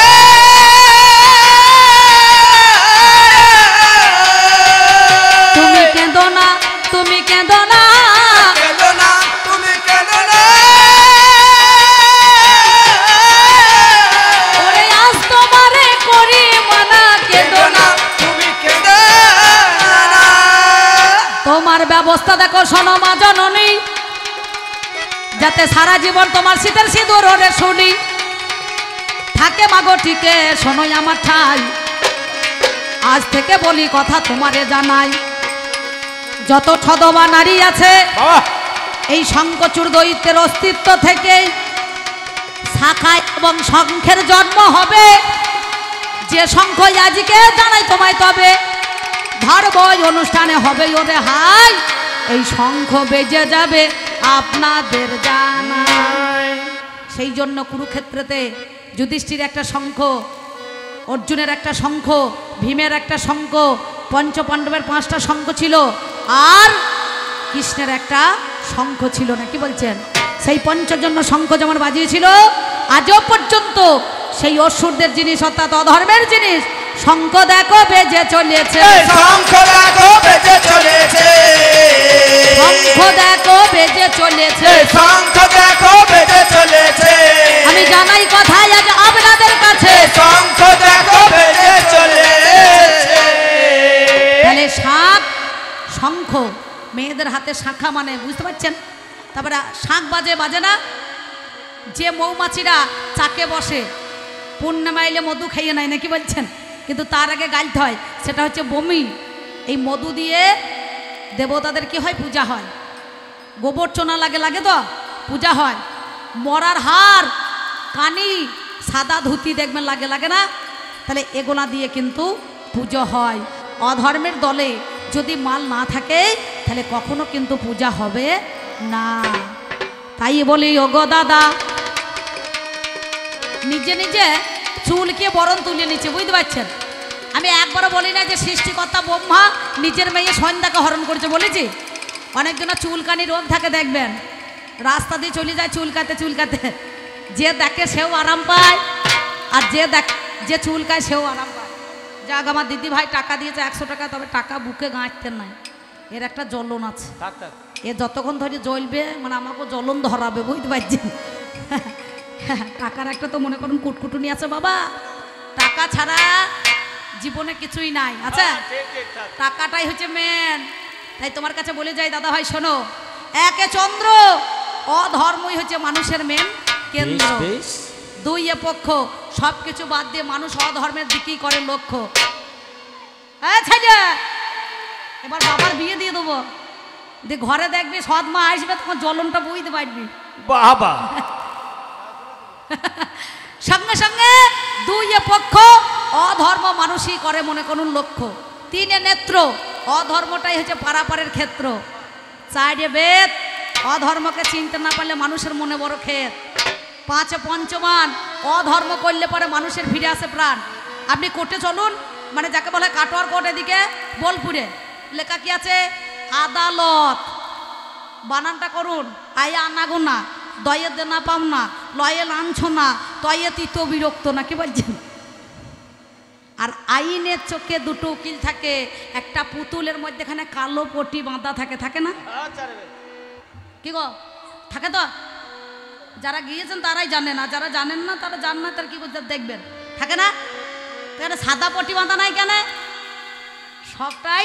তুমি কেঁদো না, তুমি কেঁদো না, কেঁদো না, তুমি কেঁদো না। ওরে আজ তোমারে করি মানা, কেঁদো না, তুমি কেঁদো না। তোমার ব্যবস্থা দেখো শোনো মা জননী, যাতে সারা জীবন তোমার শীতের সিঁদুর ওরে শুনি থাকে মাগো টিকে শোনোই আমার ঠাই। আজ থেকে বলি কথা তোমারে জানাই, যত ছদবা নারী আছে এই শঙ্কচুর দৈত্যের অস্তিত্ব থেকে শাখায় এবং শঙ্খের জন্ম হবে। যে শঙ্খ আজকে জানাই তোমায় তবে ধর্ম অনুষ্ঠানে হবে ওরে হাই, এই শঙ্খ বেজে যাবে আপনাদের জানাই। সেই জন্য কুরুক্ষেত্রেতে যুধিষ্ঠির একটা শঙ্খ, অর্জুনের একটা শঙ্খ, ভীমের একটা শঙ্খ, পঞ্চপাণ্ডবের 5টা শঙ্খ ছিল, আর কৃষ্ণের একটা শঙ্খ ছিল না, কি বলছেন? সেই পঞ্চজন্য শঙ্খ যেমন বাজিয়েছিল, আজও পর্যন্ত সেই অসুরদের জিনিস অর্থাৎ অধর্মের জিনিস শঙ্খ দেখো বেজে চলেছে, শঙ্খ দেখো বেজে চলেছে, শঙ্খ দেখো বেজে চলেছে, শঙ্খ দেখো বেজে চলেছে। আমি জানাই কথাই আজ আপনাদের কাছে, শঙ্খ দেখো বেজে চলেছে। তাহলে শাঁখ শঙ্খ মেয়েদের হাতে শাঁখা মানে বুঝতে পারছেন। তারপরে শাঁখ বাজে, বাজে না? যে মৌমাছিরা চাকে বসে পূর্ণিমা এলে মধু খাইয়ে নেয় না, কি বলছেন? কিন্তু তার আগে গাইতে হয়, সেটা হচ্ছে বমি। এই মধু দিয়ে দেবতাদের কি হয়? পূজা হয়। গোবর চোনা লাগে, লাগে তো পূজা হয়। মরার হার, কানি, সাদা ধুতি দেখবেন লাগে, লাগে না? তাহলে এগুলা দিয়ে কিন্তু পুজো হয়। অধর্মের দলে যদি মাল না থাকে তাহলে কখনো কিন্তু পূজা হবে না। তাই বলি ওগো দাদা, নিজে নিজে চুলকে বরণ তুলে নিচ্ছে, বুঝতে পারছেন? আমি একবারও বলি না যে সৃষ্টিকর্তা ব্রহ্মা নিজের মেয়ে সন্ধ্যাকে হরণ করেছে, বলেছি? অনেকজনের চুলকানি রোগ থাকে, দেখবেন রাস্তা দিয়ে চলে যায় চুলকাতে চুলকাতে, যে দেখে সেও আরাম পায়, আর যে চুলকায় সেও আরাম পায়। যাক, আমার দিদি ভাই টাকা দিয়েছে 100 টাকা, তবে টাকা বুকে গাঁটতেন নাই, এর একটা জ্বলন আছে। এ যতক্ষণ ধরে জ্বলবে মানে আমাকে জ্বলন ধরাবে, বুঝতে পারছেন? টাকার একটা তো মনে করুন কুটকুটুনি আছে বাবা, টাকা ছাড়া জীবনে কিছুই নাই। আচ্ছা, টাকাটাই হচ্ছে মেন। তাই তোমার কাছে বলে যাই দাদা ভাই, শোনো, একে চন্দ্র, অধর্মই হচ্ছে মানুষের মেন কেন্দ্র। 2 পক্ষ, সব কিছু বাদ দিয়ে মানুষ অধর্মের দিকেই করে লক্ষ্য। ছেলে, এবার বাবার বিয়ে দিয়ে দেবো, দিয়ে ঘরে দেখবি সৎ মা আসবে, তখন জ্বলনটা বুঝতে পারবি বাবা। সঙ্গে সঙ্গে 2 পক্ষ, অধর্ম মানুষই করে মনে করুন লক্ষ্য। 3 নেত্র, অধর্মটাই হচ্ছে পারাপারের ক্ষেত্র। 4 বেদ, অধর্মকে চিনতে না পারলে মানুষের মনে বড় ক্ষেত। 5 পঞ্চমান, অধর্ম করলে পরে মানুষের ফিরে আসে প্রাণ। আপনি কোর্টে চলুন, মানে যাকে বলে কাটোয়ার কোর্ট, এদিকে বোলপুরে লেখা কি আছে? আদালত। বানানটা করুন, আয়া আনাগোনা, দয়ে দেনা পাম না, লয়ে লাঞ্ছনা, তয়ে তিত বিরক্ত না, কি বলছেন? আর আইনের চোখে 2 উকিল থাকে, একটা পুতুলের মধ্যেখানে কালো পটি বাঁধা থাকে, থাকে না? কি গো, থাকে তো? যারা গিয়েছেন তারাই জানেন, না যারা জানেন না তারা জান না, তার কি করতে দেখবেন, থাকে না? কেন সাদা পটি বাঁধা নাই কেন? সবটাই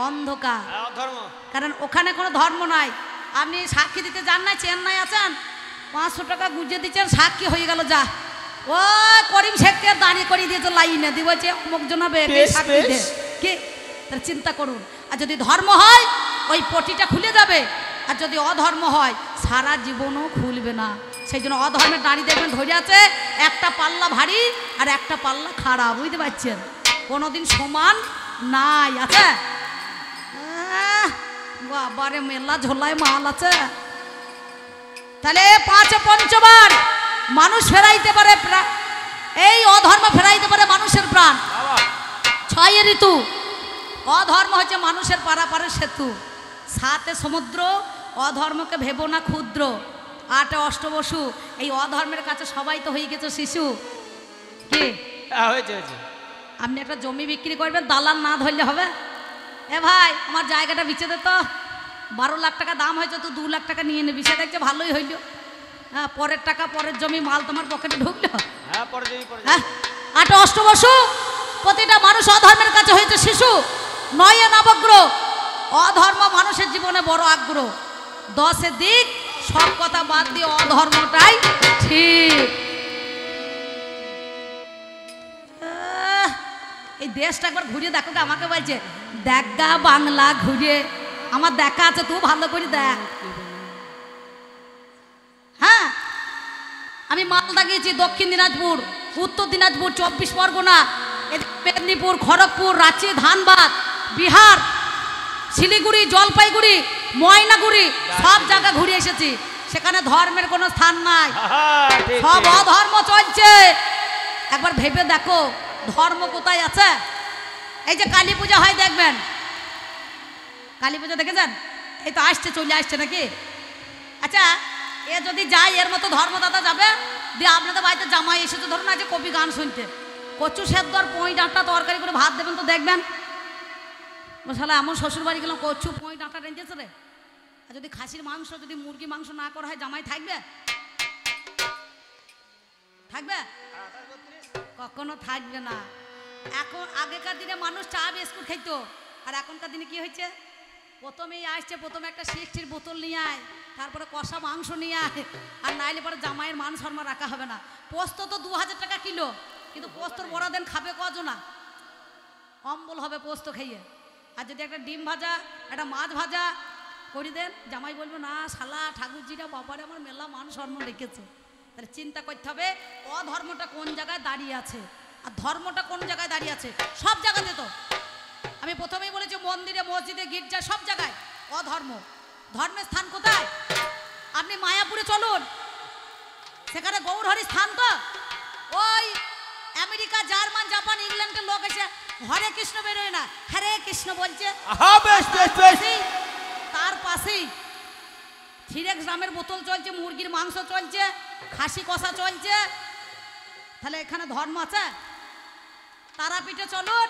অন্ধকার, কারণ ওখানে কোনো ধর্ম নাই। আপনি সাক্ষী দিতে যান না, চেন্নাই আছেন, 500 টাকা গুঁজে দিচ্ছেন, সাক্ষী হয়ে গেল, যা ও করিম শেখকে দাঁড়িয়ে করিয়ে দিয়েছে লাইনে, দিব যে অমুক জনাবে সাক্ষী দে, কি? তার চিন্তা করুন। আর যদি ধর্ম হয় ওই পটিটা খুলে যাবে, আর যদি অধর্ম হয় সারা জীবনও খুলবে না। সেই জন্য অধর্মের দাঁড়িয়ে দেখবেন ধরে আছে, একটা পাল্লা ভারী আর একটা পাল্লা খারাপ, বুঝতে পারছেন? কোনোদিন সমান নাই। আছে বাবারে, মেলা ঝোলায় মাল আছে। তাহলে 5 পঞ্চবার মানুষ ফেরাইতে পারে, এই অধর্ম ফেরাইতে পারে মানুষের প্রাণ। 6 ঋতু, অধর্ম হচ্ছে মানুষের পারাপারের সেতু। 7 সমুদ্র, অধর্মকে ভেবো না ক্ষুদ্র। 8 অষ্টবসু, এই অধর্মের কাছে সবাই তো হয়ে গেছে শিশু। কি আপনি একটা জমি বিক্রি করবেন, দালাল না ধরলে হবে? এ ভাই, আমার জায়গাটা বেচে দে তো, 12 লাখ টাকা দাম হয়েছে, তো 2 লাখ টাকা নিয়ে নেবি, সে দেখছে ভালোই হইল। হ্যাঁ, পরের টাকা, পরের জমি, মাল তোমার পকেটে ঢুকলো। হ্যাঁ, 8 অষ্টবসু, প্রতিটা মানুষ অধর্মের কাছে হয়েছে শিশু। 9 নবগ্রহ, অধর্ম মানুষের জীবনে বড় আগ্রহ। 10 দিক, সব কথা বাদ দিয়ে অধর্মটাই ঠিক। এই দেশটা একবার ঘুরিয়ে দেখো, আমাকে বলছে দেখা বাংলা ঘুরিয়ে, আমার দেখা আছে, তুই ভালো করে দেখ। হ্যাঁ, আমি মালদা গিয়েছি, দক্ষিণ দিনাজপুর, উত্তর দিনাজপুর, 24 পরগনা, মেদিনীপুর, খড়গপুর, রাঁচি, ধানবাদ, বিহার, শিলিগুড়ি, জলপাইগুড়ি, ময়নাগুড়ি সব জায়গা ঘুরে এসেছি, সেখানে ধর্মের কোনো স্থান নাই, সব অধর্ম চলছে। একবার ভেবে দেখো ধর্ম কোথায় আছে। এই যে কালী পূজা হয় দেখবেন, কালী পূজা দেখেছেন, এই তো আসছে, চলে আসছে নাকি। আচ্ছা এ যদি যায়, এর মতো ধর্মদাতা যাবে, দিয়ে আপনাদের বাড়িতে জামাই এসেছে, ধরুন আজ কবি গান শুনতে, কচু সেদ্ধ আর পঁই ডাঁটা তরকারি করে ভাত দেবেন, তো দেখবেন শালা এমন শ্বশুর বাড়ি গেলাম কচু পঁই ডাঁটা রেঁধেছে রে। আর যদি খাসির মাংস, যদি মুরগি মাংস না করা হয়, জামাই থাকবে? থাকবে? কখনো থাকবে না। এখন আগেকার দিনে মানুষ চা বিস্কুট খাইতো, আর এখনকার দিনে কি হয়েছে, প্রথমেই আসছে, প্রথমে একটা 60-র বোতল নিয়ে আয়, তারপরে কষা মাংস নিয়ে আয়, আর নাইলে পরে জামাইয়ের মান সম্মান রাখা হবে না। পোস্ত তো 2000 টাকা কিলো, কিন্তু পোস্তর বড়া দেন খাবে কজনা, অম্বল হবে পোস্ত খাইয়ে। আর যদি একটা ডিম ভাজা, একটা মাছ ভাজা করে দেন, জামাই বলবে না শালা ঠাকুরজিরা বাবারে আমার মেলা মান সম্মান রেখেছে। তাহলে চিন্তা করতে হবে অধর্মটা কোন জায়গায় দাঁড়িয়ে আছে আর ধর্মটা কোন জায়গায় দাঁড়িয়ে আছে। সব জায়গাতে তো আমি প্রথমেই বলেছি, মন্দিরে, মসজিদে, গির্জা, সব জায়গায় অধর্ম। ধর্মের স্থান কোথায়? আপনি মায়াপুরে চলুন, সেখানে গৌরহরি স্থান। তো ওই আমেরিকা, জার্মান, জাপান, ইংল্যান্ডের লোক এসে হরে কৃষ্ণ বেরোয় না, হরে কৃষ্ণ বলছে। তার পাশেই 3x গ্রামের বোতল চলছে, মুরগির মাংস চলছে, খাসি কষা চলছে। তাহলে এখানে ধর্ম আছে? তারাপীঠে চলুন,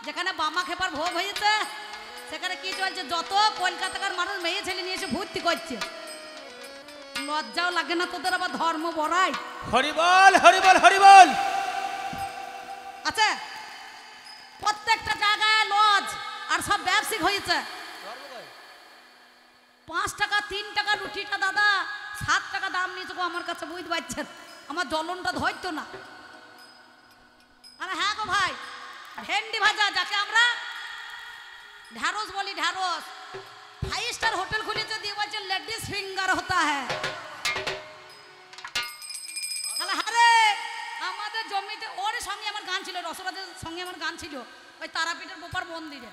যেখানে বামা খেপার ভোগ হয়েছে, সেখানে কি চলছে, যত কলকাতাকার মানুষ মেয়ে ছেলে নিয়ে এসে ভর্তি করছে। লজ্জাও লাগে না তোদের আবার ধর্ম বড়াই? হরিবল হরিবল হরিবল। আচ্ছা প্রত্যেকটা জায়গায় লজ আর সব ব্যবসায়িক হয়েছে। 5 টাকা 3 টাকা রুটিটা দাদা 7 টাকা দাম নিয়েছে গো আমার কাছে, বুঝতে পারছেন? আমার জ্বলনটা ধরতো না। আরে হ্যাঁ গো ভাই, ভেন্ডি ভাজা, যাকে আমরা ঢ্যাঁড়স বলি, ঢ্যাঁড়স 5 স্টার হোটেল খুলেছে, দিয়ে বলছে লেডিস ফিঙ্গার হতা হ্যাঁ। আরে আমাদের জমিতে ওর সঙ্গে আমার গান ছিল, রসরাজের সঙ্গে আমার গান ছিল ওই তারাপীঠের বোপার মন্দিরে।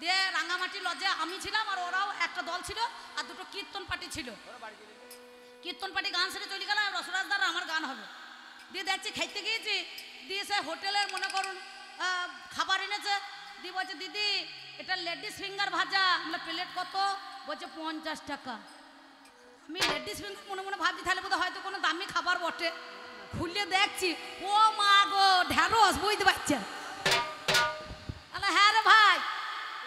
দিয়ে রাঙামাটি লজে আমি ছিলাম, আর ওরাও একটা দল ছিল, আর দুটো কীর্তন পার্টি ছিল। কীর্তন পার্টি গান সেরে চলে গেল, রসরাজ দ্বারা আমার গান হবে। দিয়ে দেখছি খাইতে গিয়েছি, দিয়ে সে হোটেলের মনে করুন খাবার এনেছে, দিয়ে বলছে দিদি এটা লেডিস ফিঙ্গার ভাজা। আমরা প্লেট কত? বলছে 50 টাকা। আমি লেডিস ফিঙ্গার মনে মনে ভাবছি তাহলে বোধহয় হয়তো কোনো দামি খাবার বটে। খুললে দেখছি ও মা গো ঢ্যাঁড়স, বুঝতে পারছেন? হ্যাঁ রে ভাই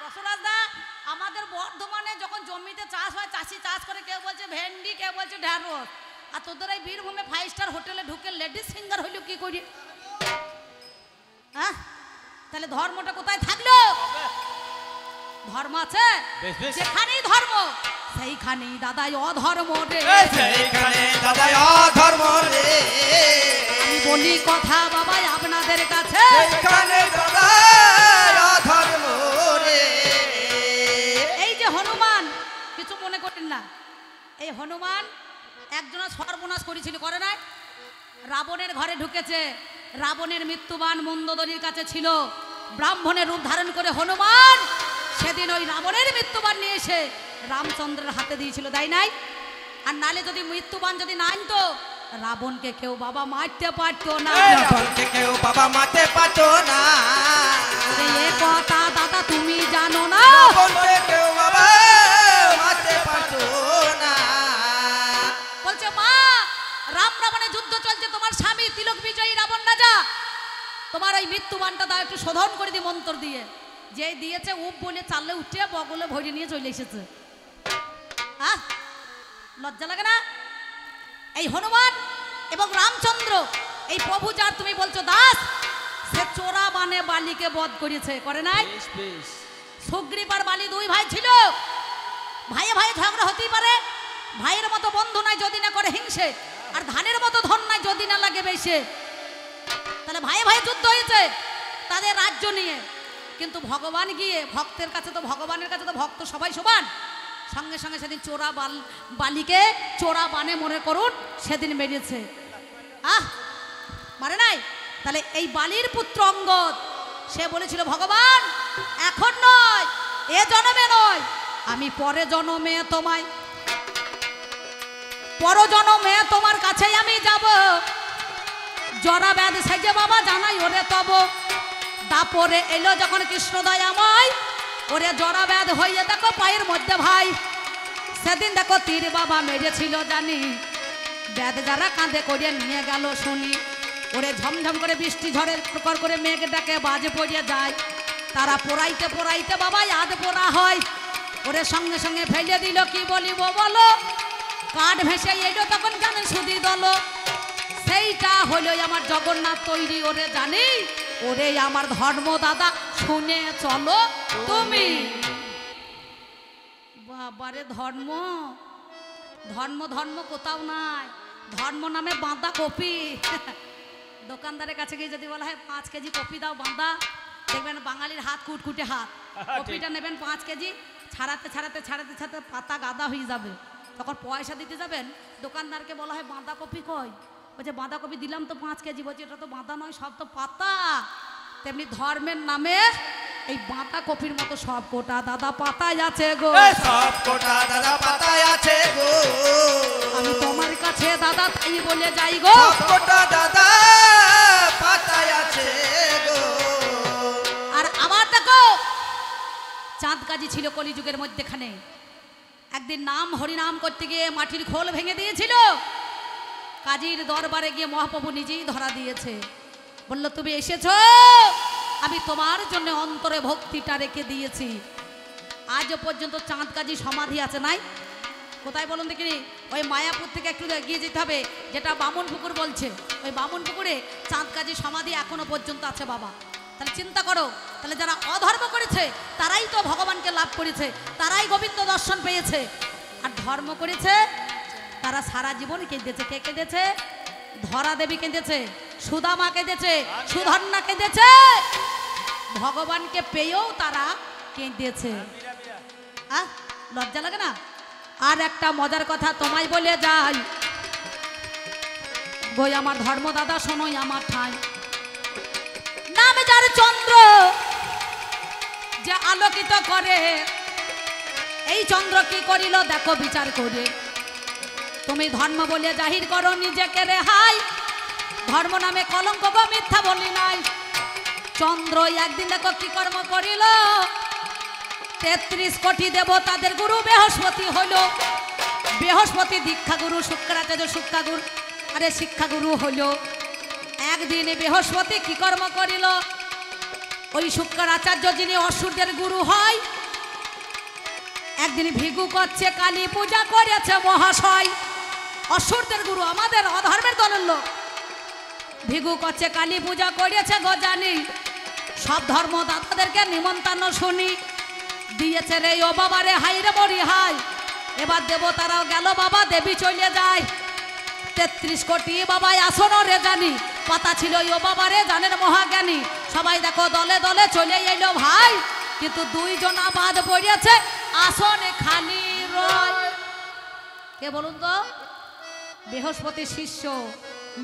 রসরাজ দা, আমাদের বর্ধমানে যখন জমিতে চাষ হয়, চাষি চাষ করে, কেউ বলছে ভেন্ডি, কেউ বলছে ঢ্যাঁড়স, আর তোদের এই বীরভূমে 5 স্টার হোটেলে ঢুকে লেডিস ফিঙ্গার হইল কি করি? হ্যাঁ তাহলে ধর্মটা কোথায় থাকলো? ধর্ম আছে যেখানেই ধর্ম, সেইখানেই দাদা অধর্ম রে, সেইখানে দাদা অধর্ম রে। আমি বলি কথা বাবা আপনাদের কাছে, সেইখানে দাদা অধর্ম রে। এই যে হনুমান, কিছু মনে করেন না, এই হনুমান একজনের সর্বনাশ করেছিল, করে নাই? রাবণের ঘরে ঢুকেছে, রাবণের মৃত্যুবান মন্দোদরির কাছে ছিল, ব্রাহ্মণের রূপ ধারণ করে হনুমান সেদিন ওই রাবণের মৃত্যুবান নিয়ে এসে রামচন্দ্রের হাতে দিয়েছিল, তাই নাই? আর নালে যদি মৃত্যুবান যদি না আনতো, রাবণকে কেউ বাবা মারতে পারতো না, রাবণকে কেউ বাবা মারতে পারতো না। এ কথা দাদা তুমি জানো না, রাবণকে কেউ বাবা মারতে পারতো না। বলছে মা রাম রাবণের যুদ্ধ চলছে, তোমার স্বামী তিলক বিজয়ী রাবণ রাজা, তোমার ওই মৃত্যুবানটা দাও একটু শোধন করে দি মন্ত্র দিয়ে। যে দিয়েছে উপ বলে চাললে উঠে বগলে ভরে নিয়ে চলে এসেছে। হ্যাঁ লজ্জা লাগে না? এই হনুমান এবং রামচন্দ্র, এই প্রভু যার তুমি বলছো দাস, সে চোরা বানে বালিকে বধ করেছে, করে নাই? সুগ্রীব আর বালি 2 ভাই ছিল, ভাইয়ে ভাইয়ে ঝগড়া হতেই পারে, ভাইয়ের মতো বন্ধু নাই যদি না করে হিংসে, আর ধানের মতো ধন নাই যদি না লাগে বেশে। তাহলে ভাইয়ে ভাইয়ে যুদ্ধ হয়েছে তাদের রাজ্য নিয়ে, কিন্তু ভগবান গিয়ে ভক্তের কাছে তো, ভগবানের কাছে তো ভক্ত সবাই সমান, সঙ্গে সঙ্গে সেদিন চোরা বালিকে চোরা বানে মনে করুন সেদিন মেরেছে। মারে নাই? তাহলে এই বালির পুত্র অঙ্গদ, সে বলেছিল ভগবান এখন নয়, এ জন্মে নয়, আমি পরে জন্মে তোমায় পরজন্মে তোমার কাছে আমি যাব জরা ব্যাধ সেজে বাবা জানাই ওরে তব তারপরে এলো যখন কৃষ্ণদয় আমায় ওরে জরা ব্যাধ হয়ে দেখো পায়ের মধ্যে ভাই সেদিন দেখো তীর বাবা মেরেছিল জানি ব্যাধ যারা কাঁধে করে নিয়ে গেল শুনি ওরে ঝমঝম করে বৃষ্টি ঝড়ের প্রকর করে মেঘটাকে বাজে পড়িয়ে যায় তারা পোড়াইতে পোড়াইতে বাবা আধ পোড়া হয় ওরে সঙ্গে সঙ্গে ফেলে দিল কি বলিব বলো কাঠ ভেসে এলো তখন জানে সুদি দল সেইটা হলো আমার জগন্নাথ তৈরি ওরে জানি ওরে আমার ধর্ম দাদা শুনে চলো তুমি বাবারে ধর্ম ধর্ম ধর্ম কোথাও নাই ধর্ম নামে বাঁধা কপি দোকানদারের কাছে গিয়ে যদি বলা হয় 5 কেজি কপি দাও বাঁধা দেখবেন বাঙালির হাত কুটকুটে হাত কপিটা নেবেন 5 কেজি ছাড়াতে ছাড়াতে ছাড়াতে ছাড়াতে পাতা গাদা হয়ে যাবে তখন পয়সা দিতে যাবেন দোকানদারকে বলা হয় বাঁধাকপি কই বলছে বাঁধাকপি দিলাম তো 5 কেজি বলছে এটা তো বাঁধা নয় সব তো পাতা তেমনি ধর্মের নামে এই বাঁধাকপির মতো সব কোটা দাদা পাতায় আছে গো সব কোটা দাদা পাতায় আছে গো আমি তোমার কাছে দাদা তাই বলে যাই গো সব কোটা দাদা পাতায় আছে গো আর আমার দেখো চাঁদ কাজী ছিল কলিযুগের মধ্যেখানে একদিন নাম হরিনাম করতে গিয়ে মাটির খোল ভেঙে দিয়েছিল কাজীর দরবারে গিয়ে মহাপ্রভু নিজেই ধরা দিয়েছে বলল তুমি এসেছো আমি তোমার জন্য অন্তরে ভক্তিটা রেখে দিয়েছি আজও পর্যন্ত চাঁদ কাজী সমাধি আছে নাই কোথায় বলুন দেখিনি ওই মায়াপুর থেকে একটু এগিয়ে যেতে হবে যেটা বামুন পুকুর বলছে ওই বামুন পুকুরে চাঁদ কাজী সমাধি এখনো পর্যন্ত আছে বাবা তাহলে চিন্তা করো তাহলে যারা অধর্ম করেছে তারাই তো ভগবানকে লাভ করেছে তারাই গোবিন্দ দর্শন পেয়েছে আর ধর্ম করেছে তারা সারা জীবন কেঁদেছে কে কেঁদেছে ধরা দেবী কেঁদেছে সুদামা কেঁদেছে সুধন্যা কেঁদেছে ভগবানকে পেয়েও তারা কেঁদেছে লজ্জা লাগে না আর একটা মজার কথা তোমায় বলে যাই গই আমার ধর্ম দাদা শোনোই আমার ঠাই নাম যার চন্দ্র যে আলোকিত করে এই চন্দ্র কি করিল দেখো বিচার করে তুমি ধর্ম বলে জাহির করো নিজেকে রেহাই ধর্ম নামে কলঙ্ক গো মিথ্যা বলি নাই চন্দ্র একদিন দেখো কি কর্ম করিল 33 কোটি দেবতাদের গুরু বৃহস্পতি হলো বৃহস্পতি দীক্ষা গুরু শুক্রাচার্য শিক্ষা গুরু আরে শিক্ষা গুরু হলো একদিন বৃহস্পতি কি কর্ম করিল ওই শুক্রাচার্য যিনি অসুরদের গুরু হয় একদিন ভিগু করছে কালী পূজা করেছে মহাশয় অসুরদের গুরু আমাদের অধর্মের দলের লোক ভিগু করছে কালী পূজা করেছে গো জানি সব ধর্মদাতাদেরকে নিমন্ত্রণ শুনি দিয়েছে রে ও বাবা রে হাই রে বড়ি হাই এবার দেবতারাও গেল বাবা দেবী চলে যায় 33 কোটি বাবা আসন রে জানি পাতা ছিল ও বাবা রে জানের মহাজ্ঞানী সবাই দেখো দলে দলে চলে এলো ভাই কিন্তু 2 জনা বাদ পড়েছে আসনে খালি রয় কে বলুন তো বৃহস্পতি শিষ্য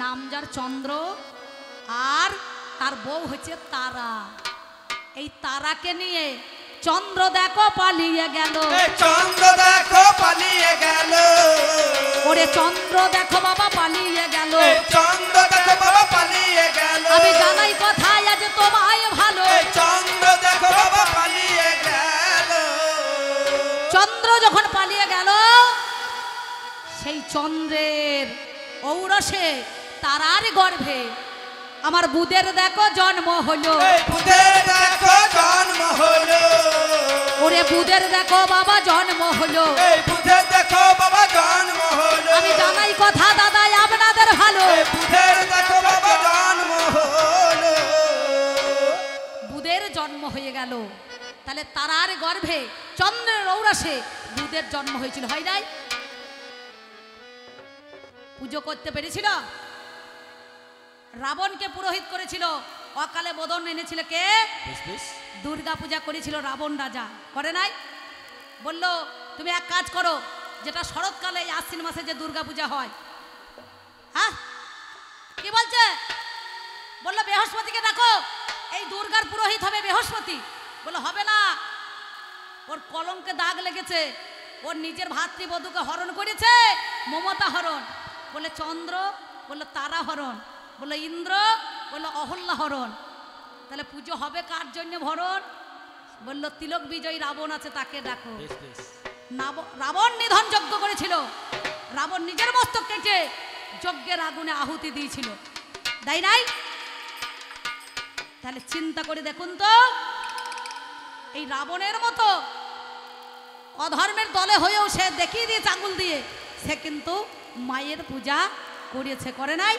নাম যার চন্দ্র আর তার বউ হচ্ছে তারা এই তারাকে নিয়ে চন্দ্র দেখো পালিয়ে গেল চন্দ্র দেখো পালিয়ে গেল ওরে চন্দ্র দেখো বাবা পালিয়ে গেল চন্দ্র দেখো বাবা পালিয়ে গেল আমি জানাই কথায় আজ তোমায় ভালো চন্দ্র দেখো বাবা পালিয়ে গেল চন্দ্র যখন পালিয়ে গেল সেই চন্দ্রের ঔরসে তারার গর্ভে আমার বুদের দেখো জন্ম হলো বুদের দেখো জন্ম হলো ওরে বুদের দেখো বাবা জন্ম হলো বুদের দেখো বাবা জন্ম হলো আমি জানাই কথা দাদা আপনাদের ভালো বুদের দেখো বাবা জন্ম হলো বুদের জন্ম হয়ে গেল তাহলে তারার গর্ভে চন্দ্রের ঔরসে বুদের জন্ম হয়েছিল হয় নাই পুজো করতে পেরেছিল রাবণকে পুরোহিত করেছিল অকালে বোধন এনেছিল কে দুর্গা পূজা করেছিল রাবণ রাজা করে নাই বলল তুমি এক কাজ করো যেটা শরৎকালে আশ্বিন মাসে যে দুর্গা পূজা হয় হ্যাঁ কি বলছে বললো বৃহস্পতিকে দেখো এই দুর্গার পুরোহিত হবে বৃহস্পতি বললো হবে না ওর কলঙ্কে দাগ লেগেছে, ওর নিজের ভাতৃবধূকে হরণ করেছে, মমতা হরণ, বলে চন্দ্র, বললো তারা হরণ, বললো ইন্দ্র, বললো অহল্যা হরণ। তাহলে পুজো হবে কার জন্য হরণ? বললো তিলক বিজয়ী রাবণ আছে তাকে ডাকো। রাবণ নিধন যজ্ঞ করেছিল, রাবণ নিজের মস্তক কেটে যজ্ঞের আগুনে আহুতি দিয়েছিল, তাই নাই? তাহলে চিন্তা করে দেখুন তো, এই রাবণের মতো অধর্মের দলে হয়েও সে দেখিয়ে দিয়েছে আঙুল দিয়ে, সে কিন্তু মায়ের পূজা করেছে, করে নাই?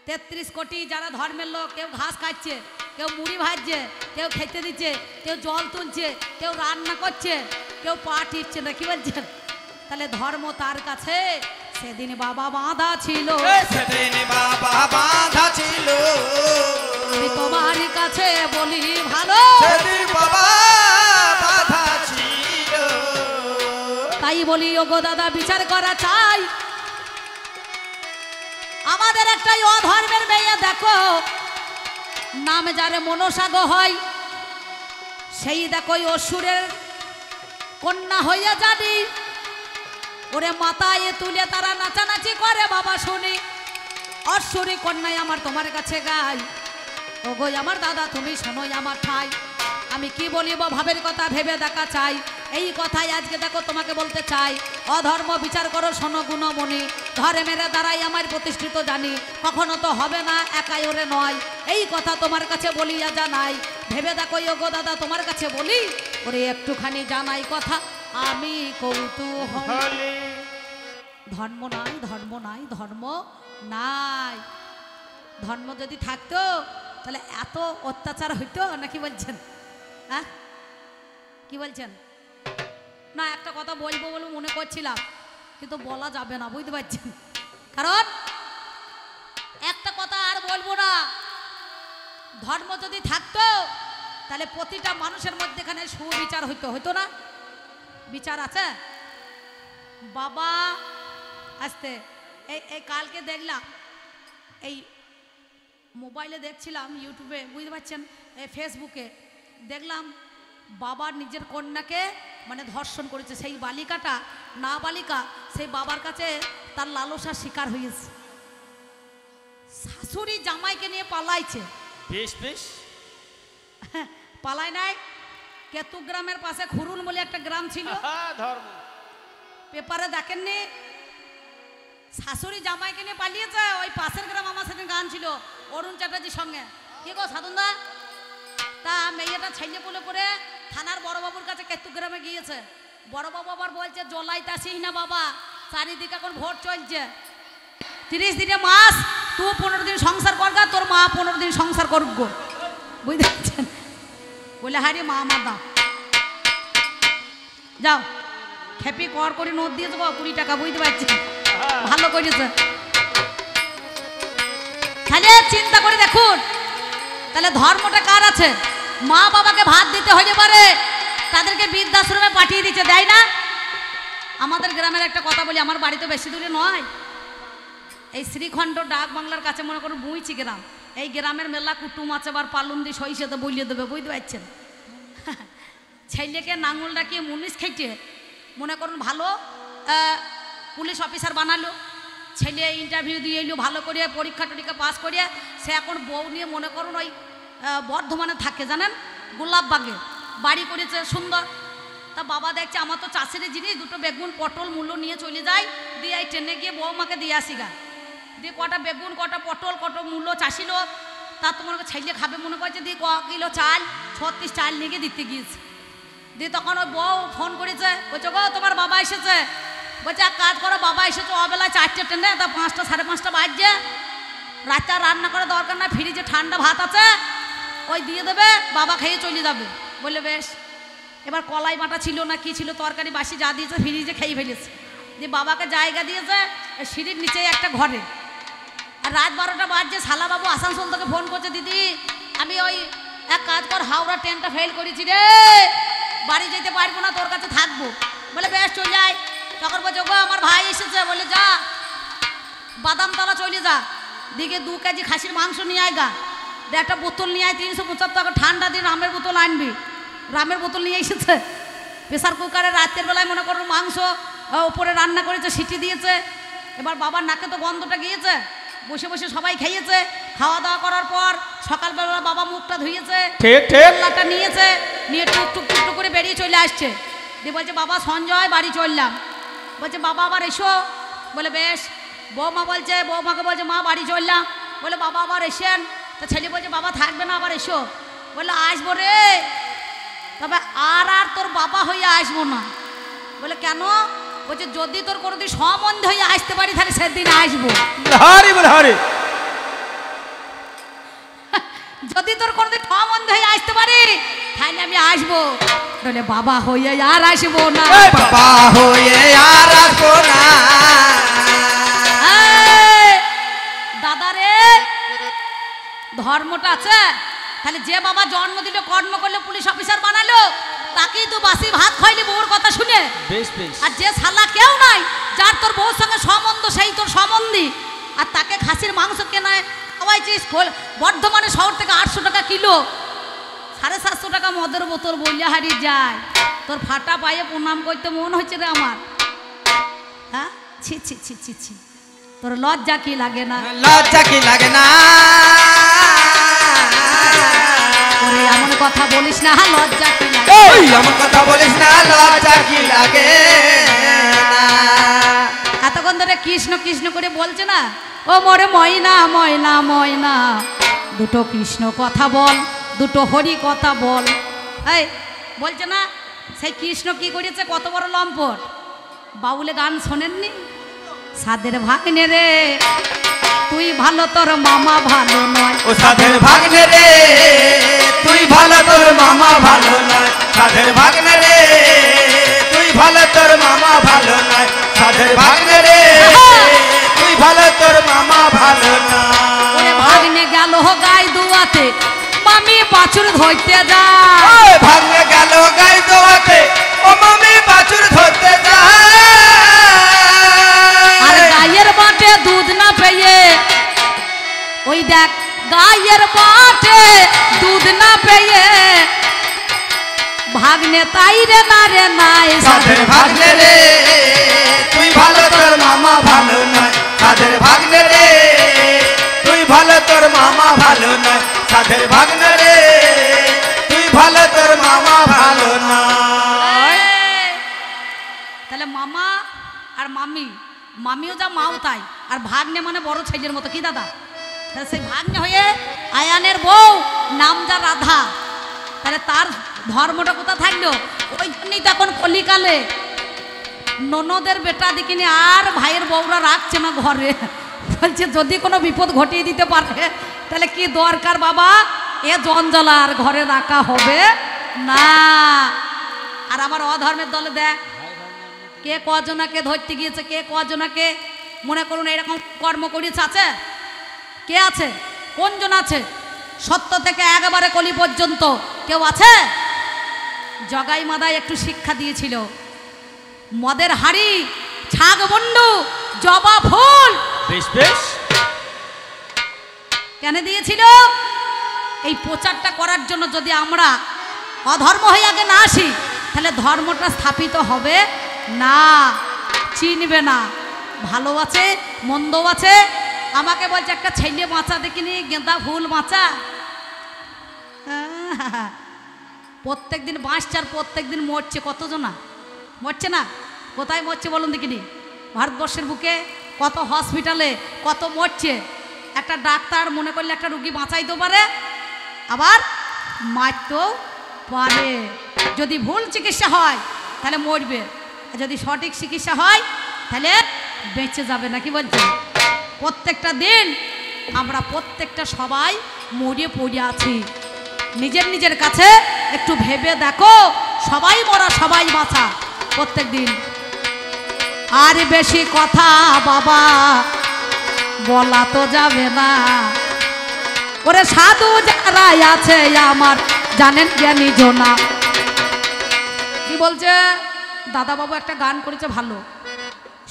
33 কোটি যারা ধর্মের লোক, কেউ ঘাস খাচ্ছে, কেউ মুড়ি ভাজছে, কেউ খেতে দিচ্ছে, কেউ জল তুলছে, কেউ রান্না করছে, কেউ পা টিপছে না, কি বলছেন? তাহলে ধর্ম তার কাছে সেদিন বাবা বাঁধা ছিল, সেদিন বাবা বাঁধা ছিল, আমি তোমার কাছে বলি ভালো, সেদিন বাবা বাঁধা ছিল। তাই বলি ওগো দাদা বিচার করা চাই, আমাদের একটাই অধর্মের মেয়ে দেখো, নাম যারে মনসা গো হয়, সেই দেখো অসুরের কন্যা হইয়া জানি, ওরে মাথায় তুলে তারা নাচানাচি করে বাবা শুনি, অসুরী কন্যায় আমার তোমার কাছে গাই, ওগো আমার দাদা তুমি শোনোই আমার ঠাই, আমি কি বলিব ভাবের কথা ভেবে দেখা চাই, এই কথাই আজকে দেখো তোমাকে বলতে চাই, অধর্ম বিচার করো শোনো গুণমণি, ধর্মের দ্বারাই আমার প্রতিষ্ঠিত জানি, কখনো তো হবে না একাই ওরে নয়, এই কথা তোমার কাছে বলিয়া জানাই, ভেবে দেখো ওগো দাদা তোমার কাছে বলি, ওরে একটুখানি জানাই কথা আমি কৌতূহল, ধর্ম নাই, ধর্ম নাই, ধর্ম নাই, ধর্ম যদি থাকতো তাহলে এত অত্যাচার হইতো নাকি বলছেন? হ্যাঁ কি বলছেন? না একটা কথা বলবো বলে মনে করছিলাম, কিন্তু বলা যাবে না, বুঝতে পারছেন? কারণ একটা কথা আর বলবো না, ধর্ম যদি থাকতো তাহলে প্রতিটা মানুষের মধ্যে এখানে সুবিচার হইতো, হইতো না? বিচার আছে বাবা। আসতে এই কালকে দেখলাম, এই মোবাইলে দেখছিলাম, ইউটিউবে বুঝতে পারছেন, ফেসবুকে দেখলাম বাবার নিজের কন্যাকে মানে ধর্ষণ করেছে, সেই বালিকাটা না বালিকা সেই বাবার কাছে তার লালসার শিকার হয়েছে, শাশুড়ি জামাইকে নিয়ে পালাইছে, বেশ বেশ পালাই নাই, কেতু গ্রামের পাশে খুরুন বলে একটা গ্রাম ছিল, ধর্ম পেপারে দেখেননি? শাশুড়ি জামাইকে নিয়ে পালিয়েছে, ওই পাশের গ্রাম, আমার সাথে গান ছিল অরুণ চ্যাটার্জির সঙ্গে, কি গো সাধনদা, তা মেয়েটা ছেলে বলে করে থানার বড়বাবুর কাছে কেতু গ্রামে গিয়েছে, বড়বাবু আবার বলছে জলাইতাসিস না বাবা, চারিদিকে এখন ভোট চলছে, 30 দিনে মাস, তুই 15 দিন সংসার করগা, তোর মা 15 দিন সংসার করুক, বুঝতে পারছেন? বলে হারি মা আমার দাও, যাও খেপি কর করে নোট দিয়ে দেবো 20 টাকা, বুঝতে পারছি, ভালো করেছে। তাহলে চিন্তা করে দেখুন, তাহলে ধর্মটা কার আছে? মা বাবাকে ভাত দিতে হয়ে পারে, তাদেরকে বৃদ্ধাশ্রমে পাঠিয়ে দিচ্ছে, দেয় না? আমাদের গ্রামের একটা কথা বলি, আমার বাড়ি তো বেশি দূরে নয়, এই শ্রীখণ্ড ডাক বাংলার কাছে মনে করুন বুইছি গ্রাম, এই গ্রামের মেলা কুটুম আছে, আবার পালুন্দি সইসেতে বলিয়ে দেবে, বুঝতে পারছেন? ছেলেকে নাঙুল ডাকিয়ে মুনিশ খেটে মনে করুন ভালো পুলিশ অফিসার বানালো, ছেলে ইন্টারভিউ দিয়ে এলো ভালো করে, পরীক্ষা টরীক্ষা পাস করিয়ে সে এখন বউ নিয়ে মনে করুন ওই বর্ধমানে থাকে, জানেন, গোলাপবাগে বাড়ি করেছে সুন্দর, তা বাবা দেখছে আমার তো চাষের জিনিস, দুটো বেগুন পটল মূল্য নিয়ে চলে যায়, দিয়ে এই ট্রেনে গিয়ে বউমাকে দিয়ে আসি গা, দিয়ে কটা বেগুন কটা পটল কত মূল্য চাষিল, তা তোমার ছেলে খাবে মনে করছে, দিয়ে ক কিলো চাল 36 চাল নিয়ে গিয়ে দিতে গিয়েছে, দিয়ে তখন ওই বউ ফোন করেছে, বলছে গো তোমার বাবা এসেছে, বলছে এক কাজ করো, বাবা এসেছে অবেলায় 4টে ট্রেনে, তা 5টা 5:30 বাজছে, রাতটা রান্না করার দরকার না, ফ্রিজে ঠান্ডা ভাত আছে ওই দিয়ে দেবে, বাবা খেয়ে চলে যাবে, বললে বেশ। এবার কলাই বাটা ছিল না কি ছিল, তরকারি বাসি যা দিয়েছে ফ্রিজে খেয়ে ফেলেছে, দিয়ে বাবাকে জায়গা দিয়েছে সিঁড়ির নিচে একটা ঘরে, আর রাত 12টা বাজছে, শালাবাবু আসানসোল থেকে ফোন করছে, দিদি আমি ওই এক কাজ কর, হাওড়া ট্রেনটা ফেল করেছি রে, বাড়ি যেতে পারবো না, তোর কাছে থাকবো, বলে বেশ চলে যায়। তখন বলছে গো আমার ভাই এসেছে, বলে যা বাদামতলা চলে যা, দিকে 2 কেজি খাসির মাংস নিয়ে আয় গা, একটা বোতল নিয়ে আয় 375 টাকা, ঠান্ডা দিন আমের বোতল আনবি, রামের বোতল নিয়ে এসেছে, প্রেসার কুকারে রাতের বেলায় মনে করো মাংস ওপরে রান্না করেছে, সিটি দিয়েছে। এবার বাবার নাকে তো গন্ধটা গিয়েছে, বসে বসে সবাই খাইয়েছে। খাওয়া দাওয়া করার পর সকালবেলা বাবা মুখটা ধুয়েছে, ঠিক ঠিক পাল্লাটা নিয়েছে, নিয়ে টুক টুক করে বেরিয়ে চলে আসছে। দিয়ে বলছে বাবা সঞ্জয় বাড়ি চললাম। বলছে বাবা আবার এসো। বলে বেশ। বৌমা বলছে, বৌমাকে বলছে মা বাড়ি চললাম। বলে বাবা আবার এসেন। তা ছেলে বলছে বাবা থাকবে না, আবার এসো। বললো আসবো রে, তবে আর তোর বাবা হয়ে আসবো না। বলে কেন? বলছে যদি তোর কোনোদিন সম্বন্ধ হয়ে আসতে পারি তাহলে সেদিন আসবো। হরি বল হরি। যদি তোর কোনোদিন সম্বন্ধ হয়ে আসতে পারি তাহলে আমি আসবো, বলে বাবা হয়ে আর আসবো না। বাবা হয়ে আর আসবো না। দাদা রে, ধর্মটা আছে। তাহলে যে বাবা জন্ম দিল, কর্ম করলো, পুলিশ অফিসার বানালো, তাকেই তো বাসি ভাত খাইলি বউর কথা শুনে। বেশ বেশ। আর যে শালা কেউ নাই, যার তোর বউর সঙ্গে সম্বন্ধ, সেই তোর সম্বন্ধী, আর তাকে খাসির মাংস কেনায় খাওয়াইছিস। বর্ধমানে শহর থেকে 800 টাকা কিলো, 750 টাকা মদের বোতল বললে হারিয়ে যায়। তোর ফাটা পায়ে প্রণাম করতে মন হচ্ছে রে আমার। হ্যাঁ, ছি ছি ছি ছি ছি, তোর লজ্জা কি লাগে না? লজ্জা কি লাগে না? ওরে এমন কথা বলিস না, লজ্জা কি লাগে? এমন কথা বলিস না, লজ্জা কি লাগে না? এতক্ষণ ধরে কৃষ্ণ কৃষ্ণ করে বলছে না, ও মোরে ময়না ময়না ময়না, দুটো কৃষ্ণ কথা বল, দুটো হরি কথা বল। এই বলছে না, সেই কৃষ্ণ কি করেছে, কত বড় লম্পট। বাউলে গান শোনেননি? সাদের ভাগ্নে রে তুই ভালো, তোর মামা ভালো নয়। ও সাধের ভাগ্নে রে তুই ভালো, তোর মামা ভালো নয়। সাধের ভাগ্নে রে তুই ভালো, তোর মামা ভালো নয়। সাধের ভাগ্নে রে তুই ভালো, তোর মামা ভালো নয়। ভাগ্নে গেল গাই দুয়াতে, মামি বাছুর ধরতে যায়। ভাগ্নে গেল গাই দোয়াতে, ও মামি বাছুর ধরতে যায়। আর গায়ের বাটে দুধ না পেয়ে, ওই দেখ গায়ের বাটে দুধ না পেয়ে, ভাগ্নে তাই রে না রে নাই। সাধের ভাগ্নে রে তুই ভালো, তোর মামা ভালো নয়। সাধের ভাগ্নে রে তুই ভালো, তোর মামা ভালো নয়। সাধের ভাগ্নে রে তুই ভালো, তোর মামা ভালো নয়। তাহলে মামা আর মামি, মামিও যা মাও তাই, আর ভাগ্নে মানে বড় ছেলের মতো। কি দাদা? তাহলে সেই ভাগ্নে হয়ে আয়ানের বউ নাম যা রাধা, তাহলে তার ধর্মটা কোথা থাকলো? ওই জন্যই তো এখন কলিকালে ননদের বেটা দিকিনি আর ভাইয়ের বউরা রাখছে না ঘরে। বলছে যদি কোনো বিপদ ঘটিয়ে দিতে পারে তাহলে কি দরকার বাবা, এ জঞ্জাল আর ঘরে রাখা হবে না। আর আমার অধর্মের দলে দেখ কে কজনাকে ধরতে গিয়েছে, কে কজনাকে মনে করুন এরকম কর্ম করিয়েছে। আছে কে আছে? কোনজন আছে? সত্য থেকে একেবারে কলি পর্যন্ত কেউ আছে? জগাই মাদাই একটু শিক্ষা দিয়েছিল, মদের হাড়ি, ছাগ বন্ডু, জবা ফুল। বেশ বেশ। কেন দিয়েছিল? এই প্রচারটা করার জন্য। যদি আমরা অধর্ম হয়ে আগে না আসি তাহলে ধর্মটা স্থাপিত হবে না, চিনবে না। ভালো আছে মন্দ আছে। আমাকে বলছে একটা ছেলে বাঁচা দেখিনি, গেঁদা ফুল বাঁচা। প্রত্যেক দিন বাঁচছে আর প্রত্যেক দিন মরছে। কতজনা মরছে না? কোথায় মরছে বলুন দেখিনি? ভারতবর্ষের বুকে কত হসপিটালে কত মরছে। একটা ডাক্তার মনে করলে একটা রুগী বাঁচাইতেও পারে, আবার মারতেও পারে। যদি ভুল চিকিৎসা হয় তাহলে মরবে, আর যদি সঠিক চিকিৎসা হয় তাহলে বেঁচে যাবে। নাকি বলছে? প্রত্যেকটা দিন আমরা প্রত্যেকটা সবাই মরে পড়ে আছি। নিজের নিজের কাছে একটু ভেবে দেখো, সবাই মরা সবাই বাঁচা প্রত্যেক দিন। আর বেশি কথা বাবা বলা তো যাবে না। ওরে সাধু যারা আছে আমার জানেন জ্ঞানী জোনা। কি বলছে দাদা বাবু? একটা গান করেছে ভালো,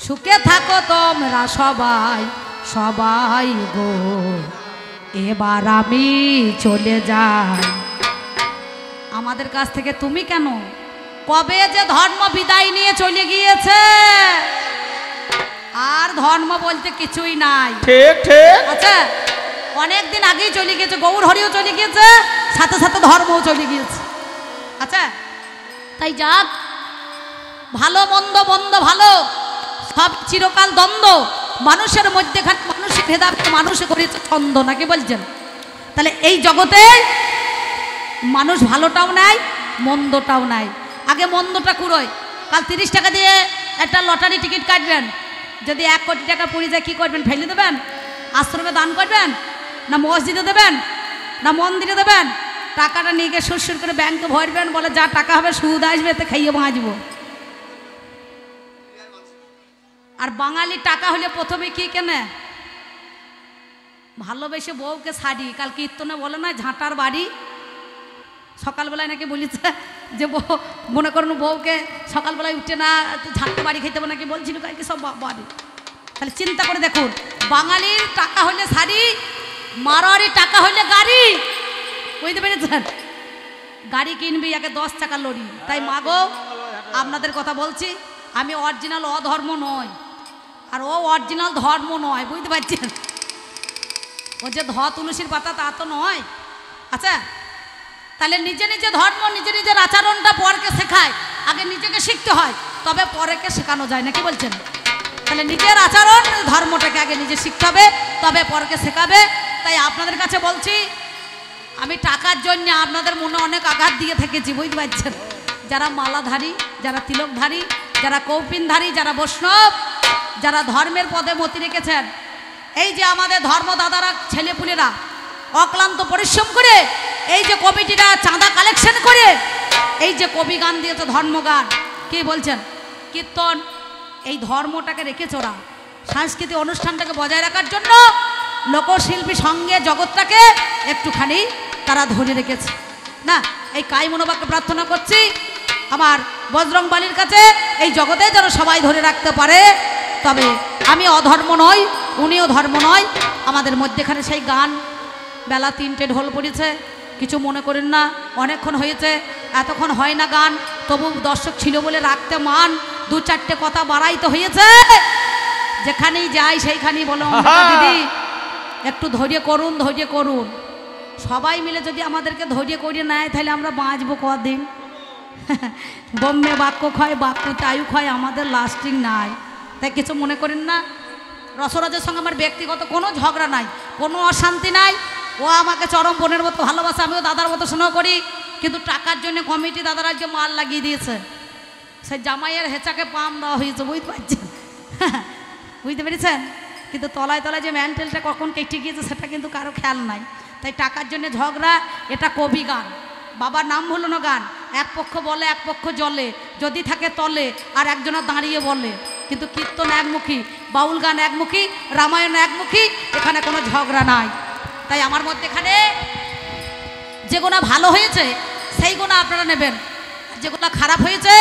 সুখে থাকো তোমরা সবাই সবাই গো, এবার আমি চলে যাই। আমাদের কাছ থেকে তুমি কেন? কবে যে ধর্ম বিদায় নিয়ে চলে গিয়েছে, আর ধর্ম বলতে কিছুই নাই। ঠিক ঠিক। আচ্ছা, অনেক দিন আগেই চলে গিয়েছে, গৌর হরিও চলে গিয়েছে, সাথে সাথে ধর্মও চলে গিয়েছে। আচ্ছা, তাই যাক, ভালো মন্দ, মন্দ ভালো, সব চিরকাল দ্বন্দ্ব। মানুষের মধ্যেখানে মানুষের ভেদাভেদ মানুষ করেছে ছন্দ, নাকি বলছেন? তাহলে এই জগতে মানুষ ভালোটাও নাই, মন্দটাও নাই। আগে মন্দটা কুড়োয়। কাল 30 টাকা দিয়ে একটা লটারি টিকিট কাটবেন, যদি 1 কোটি টাকা পড়ে যায়, কী করবেন? ফেলে দেবেন? আশ্রমে দান করবেন, না মসজিদে দেবেন, না মন্দিরে দেবেন? টাকাটা নিয়ে গিয়ে সুর করে ব্যাংকে ভরবেন, বলে যা টাকা হবে সুদ আসবে, এতে খাইয়ে বাঁচবো। আর বাঙালি টাকা হলে প্রথমে কি কেনে? ভালোবেসে বউকে শাড়ি। কাল কীর্তনে বলে না, ঝাঁটার বাড়ি। সকালবেলায় নাকি বলেছে যে মনে করুন বউকে সকালবেলায় উঠে না ঝাঁটা বাড়ি খেতে হবে নাকি বলছিল, কালকে সব বাড়ি। তাহলে চিন্তা করে দেখুন, বাঙালির টাকা হলে শাড়ি, মারোয়ারির টাকা হলে গাড়ি। বুঝতে পেরেছেন? গাড়ি কিনবি, একে 10 টাকা লড়ি। তাই মাগো, আপনাদের কথা বলছি, আমি অরিজিনাল অধর্ম নয়, আর ও অরিজিনাল ধর্ম নয়। বুঝতে পারছেন? ও যে তুলসীর পাতা তা তো নয়। আচ্ছা, তাহলে নিজে নিজে ধর্ম, নিজে নিজের আচরণটা পরকে শেখায়। আগে নিজেকে শিখতে হয়, তবে পরেকে শেখানো যায়, নাকি বলছেন? তাহলে নিজের আচরণ, ধর্মটাকে আগে নিজে শিখতে হবে, তবে পরকে শেখাবে। তাই আপনাদের কাছে বলছি, আমি টাকার জন্য আপনাদের মনে অনেক আঘাত দিয়ে থেকেছি। বুঝতে পারছেন? যারা মালাধারী, যারা তিলকধারী, যারা কৌপিনধারী, যারা বৈষ্ণব, যারা ধর্মের পদে মতি রেখেছেন, এই যে আমাদের ধর্ম দাদারা, ছেলেপুলেরা অক্লান্ত পরিশ্রম করে এই যে কমিটিটা চাঁদা কালেকশন করে এই যে কবি গান দিয়েছে, ধর্মগান, কি বলছেন, কীর্তন, এই ধর্মটাকে রেখেছে ওরা। সাংস্কৃতিক অনুষ্ঠানটাকে বজায় রাখার জন্য লোকশিল্পী সঙ্গে জগৎটাকে একটুখানি তারা ধরে রেখেছে। না, এই কাই মনোবাক্যে প্রার্থনা করছি আমার বজরং বালির কাছে, এই জগতে যেন সবাই ধরে রাখতে পারে। তবে আমি অধর্ম নই, উনিও ধর্ম নয়। আমাদের মধ্যেখানে সেই গান, বেলা 3টে ঢোল পড়েছে, কিছু মনে করেন না, অনেকক্ষণ হয়েছে, এতক্ষণ হয় না গান, তবু দর্শক ছিল বলে রাখতে মান, 2-4টে কথা বাড়াইতে হয়েছে। যেখানেই যাই সেইখানেই বলো, দিদি একটু ধৈর্য করুন, ধৈর্য করুন। সবাই মিলে যদি আমাদেরকে ধৈর্য করিয়ে নেয়, তাহলে আমরা বাঁচবো কদিন? বম্মে বাক্য ক্ষয়, বাক্য তায়ু ক্ষয়, আমাদের লাস্টিং নাই। তাই কিছু মনে করেন না। রসরাজের সঙ্গে আমার ব্যক্তিগত কোনো ঝগড়া নাই, কোনো অশান্তি নাই। ও আমাকে চরম বোনের মতো ভালোবাসে, আমিও দাদার মতো স্নেহ করি। কিন্তু টাকার জন্য কমিটি দাদারা যে মাল লাগিয়ে দিয়েছে, সেই জামাইয়ের হেঁচাকে পাম দেওয়া হয়েছে। বুঝতে পারছেন? বুঝতে পেরেছেন? কিন্তু তলায় তলায় যে ম্যান্টেলটা কখন কেটে গিয়েছে সেটা কিন্তু কারো খেয়াল নাই। তাই টাকার জন্য ঝগড়া, এটা কবি গান, বাবার নাম ভুলানো গান। এক পক্ষ বলে, এক পক্ষ জলে, যদি থাকে তলে, আর একজনা দাঁড়িয়ে বলে। কিন্তু কীর্তন একমুখী, বাউল গান একমুখী, রামায়ণ একমুখী, এখানে কোনো ঝগড়া নাই। তাই আমার মধ্যে এখানে যে গোনা ভালো হয়েছে সেই গোনা আপনারা নেবেন, যেগুলো খারাপ হয়েছে,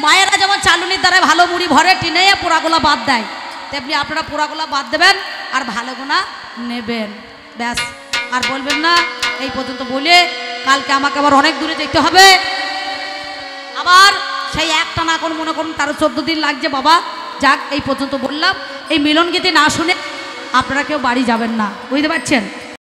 মায়েরা যেমন চালুনির দ্বারা ভালো মুড়ি ভরে টিনে পোড়াগুলো বাদ দেয়, তেমনি আপনারা পোড়াগুলো বাদ দেবেন আর ভালো গোনা নেবেন। ব্যাস, আর বলবেন না। এই পর্যন্ত বলে কালকে আমাকে আবার অনেক দূরে যেতে হবে। আবার সেই একটা না কোন মনে করুন তারও 14 দিন লাগছে। বাবা যাক, এই পর্যন্ত বললাম। এই মিলন গীতি না শুনে আপনারা কেউ বাড়ি যাবেন না। বুঝতে পারছেন?